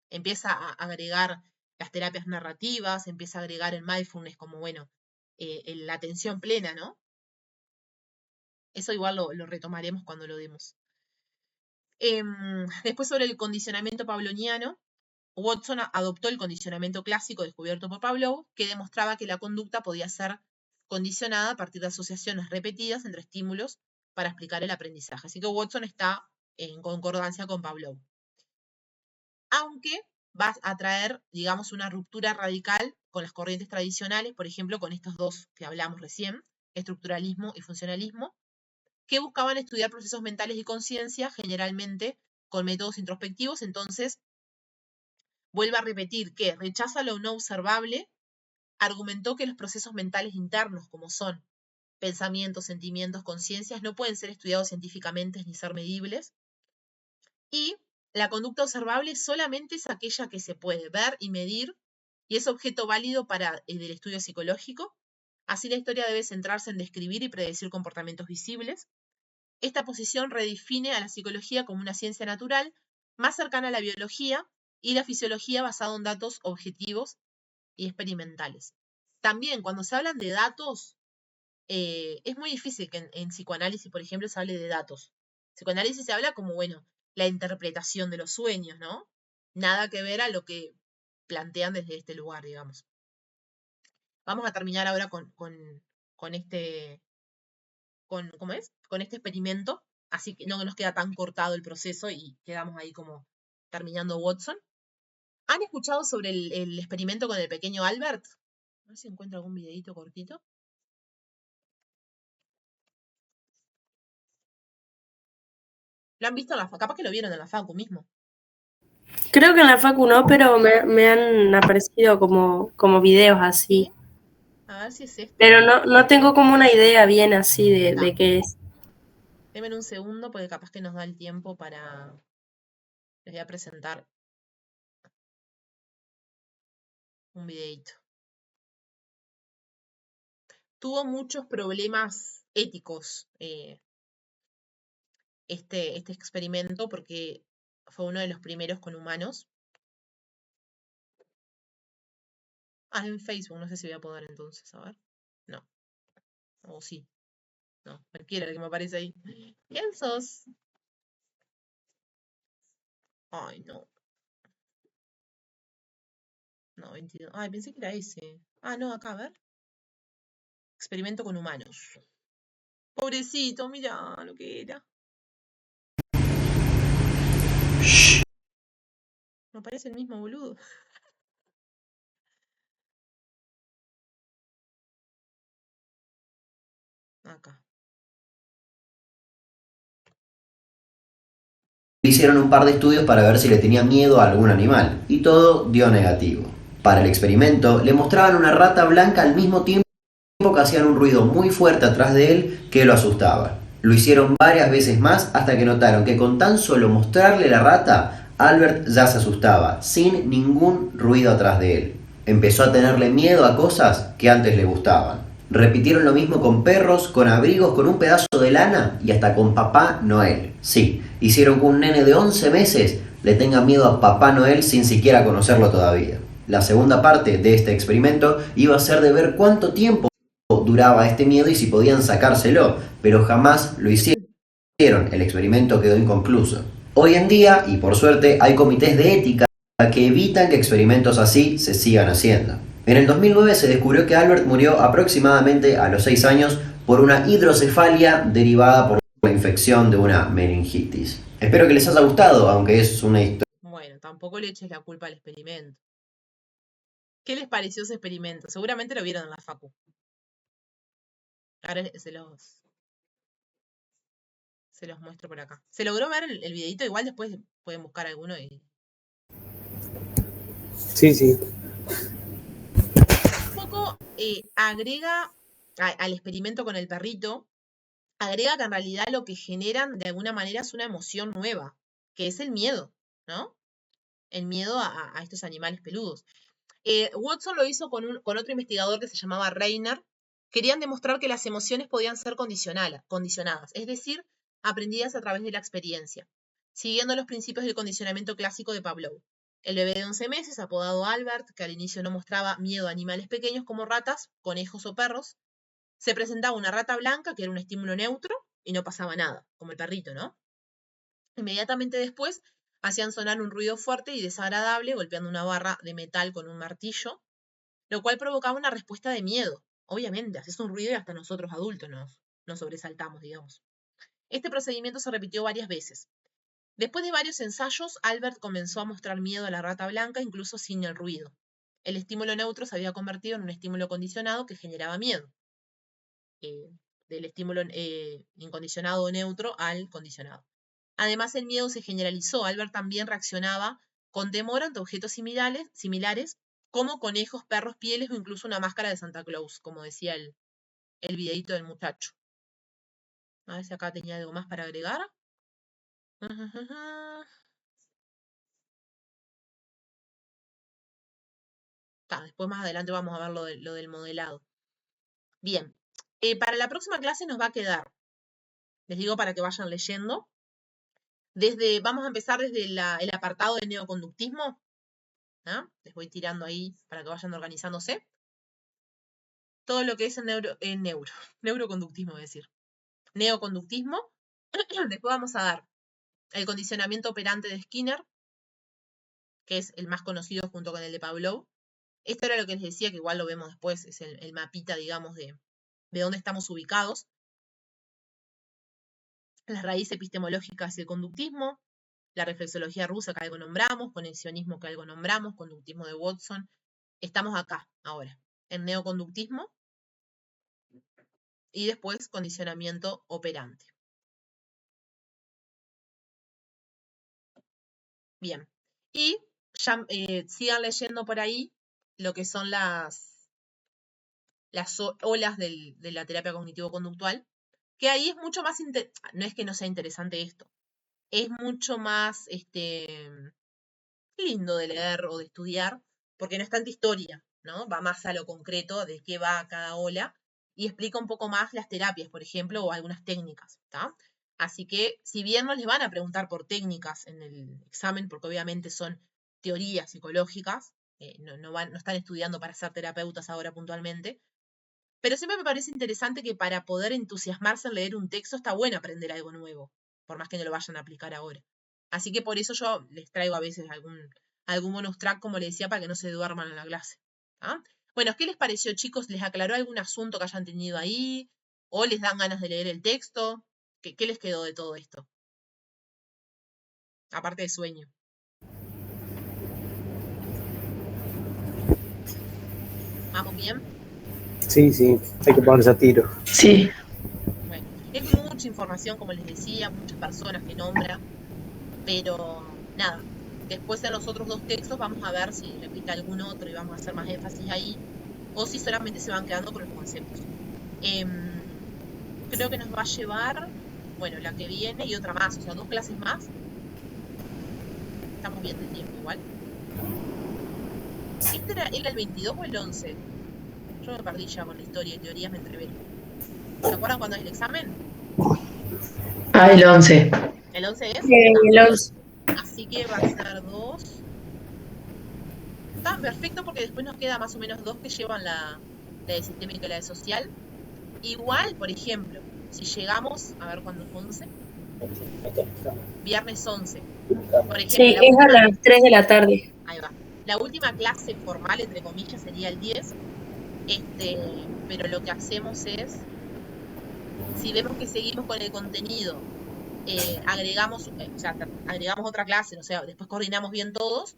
A: Empieza a agregar las terapias narrativas, empieza a agregar el mindfulness como, bueno, la atención plena, ¿no? Eso igual lo retomaremos cuando lo demos. Después sobre el condicionamiento pavloviano, Watson adoptó el condicionamiento clásico descubierto por Pavlov, que demostraba que la conducta podía ser condicionada a partir de asociaciones repetidas entre estímulos para explicar el aprendizaje. Así que Watson está en concordancia con Pavlov. Aunque va a traer, digamos, una ruptura radical con las corrientes tradicionales, por ejemplo, con estos dos que hablamos recién, estructuralismo y funcionalismo, que buscaban estudiar procesos mentales y conciencia, generalmente con métodos introspectivos. Entonces, vuelve a repetir que rechaza lo no observable, argumentó que los procesos mentales internos, como son pensamientos, sentimientos, conciencias, no pueden ser estudiados científicamente ni ser medibles, y la conducta observable solamente es aquella que se puede ver y medir y es objeto válido para el estudio psicológico. Así la historia debe centrarse en describir y predecir comportamientos visibles. Esta posición redefine a la psicología como una ciencia natural más cercana a la biología y la fisiología basada en datos objetivos y experimentales. También cuando se hablan de datos, es muy difícil que en psicoanálisis, por ejemplo, se hable de datos. Psicoanálisis se habla como, bueno, la interpretación de los sueños, ¿no? Nada que ver a lo que plantean desde este lugar, digamos. Vamos a terminar ahora con este, ¿cómo es? Con este experimento, así que no nos queda tan cortado el proceso y quedamos ahí como terminando Watson. ¿Han escuchado sobre el experimento con el pequeño Albert? A ver si encuentro algún videito cortito. ¿Lo han visto en la facu? Capaz que lo vieron en la facu mismo.
D: Creo que en la facu no, pero me han aparecido como videos así.
A: A ver si es este.
D: Pero no tengo como una idea bien así de qué es.
A: Denme un segundo porque capaz que nos da el tiempo para... Les voy a presentar un videito. Tuvo muchos problemas éticos este experimento porque fue uno de los primeros con humanos. Ah, en Facebook, no sé si voy a poder entonces, a ver. No. O sí. No, cualquiera que me aparece ahí. ¿Quién sos? Ay, no. No, 22. Ay, pensé que era ese. Ah, no, acá, a ver. Experimento con humanos. Pobrecito, mira lo que era. Me parece el mismo boludo. Acá.
F: Hicieron un par de estudios para ver si le tenía miedo a algún animal, y todo dio negativo. Para el experimento, le mostraban una rata blanca al mismo tiempo que hacían un ruido muy fuerte atrás de él que lo asustaba. Lo hicieron varias veces más hasta que notaron que con tan solo mostrarle la rata, Albert ya se asustaba, sin ningún ruido atrás de él. Empezó a tenerle miedo a cosas que antes le gustaban. Repitieron lo mismo con perros, con abrigos, con un pedazo de lana y hasta con Papá Noel. Sí, hicieron que un nene de 11 meses le tenga miedo a Papá Noel sin siquiera conocerlo todavía. La segunda parte de este experimento iba a ser de ver cuánto tiempo duraba este miedo y si podían sacárselo, pero jamás lo hicieron. El experimento quedó inconcluso. Hoy en día, y por suerte, hay comités de ética que evitan que experimentos así se sigan haciendo. En el 2009 se descubrió que Albert murió aproximadamente a los 6 años por una hidrocefalia derivada por la infección de una meningitis. Espero que les haya gustado, aunque es una historia.
A: Bueno, tampoco le eches la culpa al experimento. ¿Qué les pareció ese experimento? Seguramente lo vieron en la facu. Ahora se los muestro por acá. ¿Se logró ver el videito? Igual después pueden buscar alguno y...
B: Sí.
A: Un poco agrega al experimento con el perrito, agrega que en realidad lo que generan de alguna manera es una emoción nueva, que es el miedo, ¿no? El miedo a estos animales peludos. Watson lo hizo con otro investigador que se llamaba Reiner. Querían demostrar que las emociones podían ser condicionadas, es decir, aprendidas a través de la experiencia, siguiendo los principios del condicionamiento clásico de Pavlov. El bebé de 11 meses, apodado Albert, que al inicio no mostraba miedo a animales pequeños como ratas, conejos o perros, se presentaba una rata blanca, que era un estímulo neutro, y no pasaba nada, como el perrito, ¿no? Inmediatamente después, hacían sonar un ruido fuerte y desagradable, golpeando una barra de metal con un martillo, lo cual provocaba una respuesta de miedo. Obviamente, haces un ruido y hasta nosotros adultos nos sobresaltamos, digamos. Este procedimiento se repitió varias veces. Después de varios ensayos, Albert comenzó a mostrar miedo a la rata blanca, incluso sin el ruido. El estímulo neutro se había convertido en un estímulo condicionado que generaba miedo. Del estímulo incondicionado o neutro al condicionado. Además, el miedo se generalizó. Albert también reaccionaba con temor ante objetos similares como conejos, perros, pieles o incluso una máscara de Santa Claus, como decía el videito del muchacho. A ver si acá tenía algo más para agregar. Después más adelante vamos a ver lo del modelado. Bien, para la próxima clase nos va a quedar, les digo para que vayan leyendo, vamos a empezar desde el apartado de neoconductismo, ¿ah? Les voy tirando ahí para que vayan organizándose. Todo lo que es neuroconductismo, voy a decir. Neoconductismo. Después vamos a dar el condicionamiento operante de Skinner, que es el más conocido junto con el de Pavlov. Esto era lo que les decía, que igual lo vemos después, es el mapita, digamos, de dónde estamos ubicados. Las raíces epistemológicas del conductismo, la reflexología rusa, que algo nombramos, conexionismo, que algo nombramos, conductismo de Watson. Estamos acá, ahora, en neoconductismo, y después condicionamiento operante. Bien, y ya sigan leyendo por ahí lo que son las olas de la terapia cognitivo-conductual, que ahí es mucho más, no es que no sea interesante esto, es mucho más lindo de leer o de estudiar, porque no es tanta historia, ¿no? Va más a lo concreto de qué va cada ola y explica un poco más las terapias, por ejemplo, o algunas técnicas, ¿está? Así que, si bien no les van a preguntar por técnicas en el examen, porque obviamente son teorías psicológicas, no están estudiando para ser terapeutas ahora puntualmente, pero siempre me parece interesante que para poder entusiasmarse en leer un texto está bueno aprender algo nuevo, por más que no lo vayan a aplicar ahora. Así que por eso yo les traigo a veces algún bonus track, como les decía, para que no se duerman en la clase. ¿Ah? Bueno, ¿qué les pareció, chicos? ¿Les aclaró algún asunto que hayan tenido ahí? ¿O les dan ganas de leer el texto? ¿Qué les quedó de todo esto? Aparte de sueño. ¿Vamos bien?
B: Sí, hay que ponerse a tiro.
C: Sí,
A: Bueno, es mucha información, como les decía, muchas personas que nombra, pero nada, después en los otros dos textos vamos a ver si repite algún otro y vamos a hacer más énfasis ahí, o si solamente se van quedando con los conceptos. Creo que nos va a llevar, bueno, la que viene y otra más, o sea, 2 clases más. Estamos bien de tiempo igual. ¿Este era el 22 o el 11? Yo me perdí ya con la historia y teorías, me entrevero. ¿Se acuerdan cuándo es el examen?
C: el 11.
A: ¿El 11 es?
D: El 11.
A: Así que va a ser 2. Está perfecto porque después nos queda más o menos 2 que llevan la de sistémica y la de social. Igual, por ejemplo, si llegamos, a ver cuándo es 11. Viernes 11. Por ejemplo,
D: Sí, es a las 3 de la tarde.
A: Ahí va. La última clase formal, entre comillas, sería el 10. Pero lo que hacemos es, si vemos que seguimos con el contenido, agregamos otra clase, o sea, después coordinamos bien todos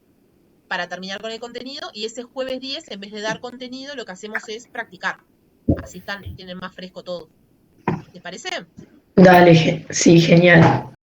A: para terminar con el contenido, y ese jueves 10, en vez de dar contenido, lo que hacemos es practicar. Así tienen más fresco todo. ¿Les parece?
C: Dale, sí, genial.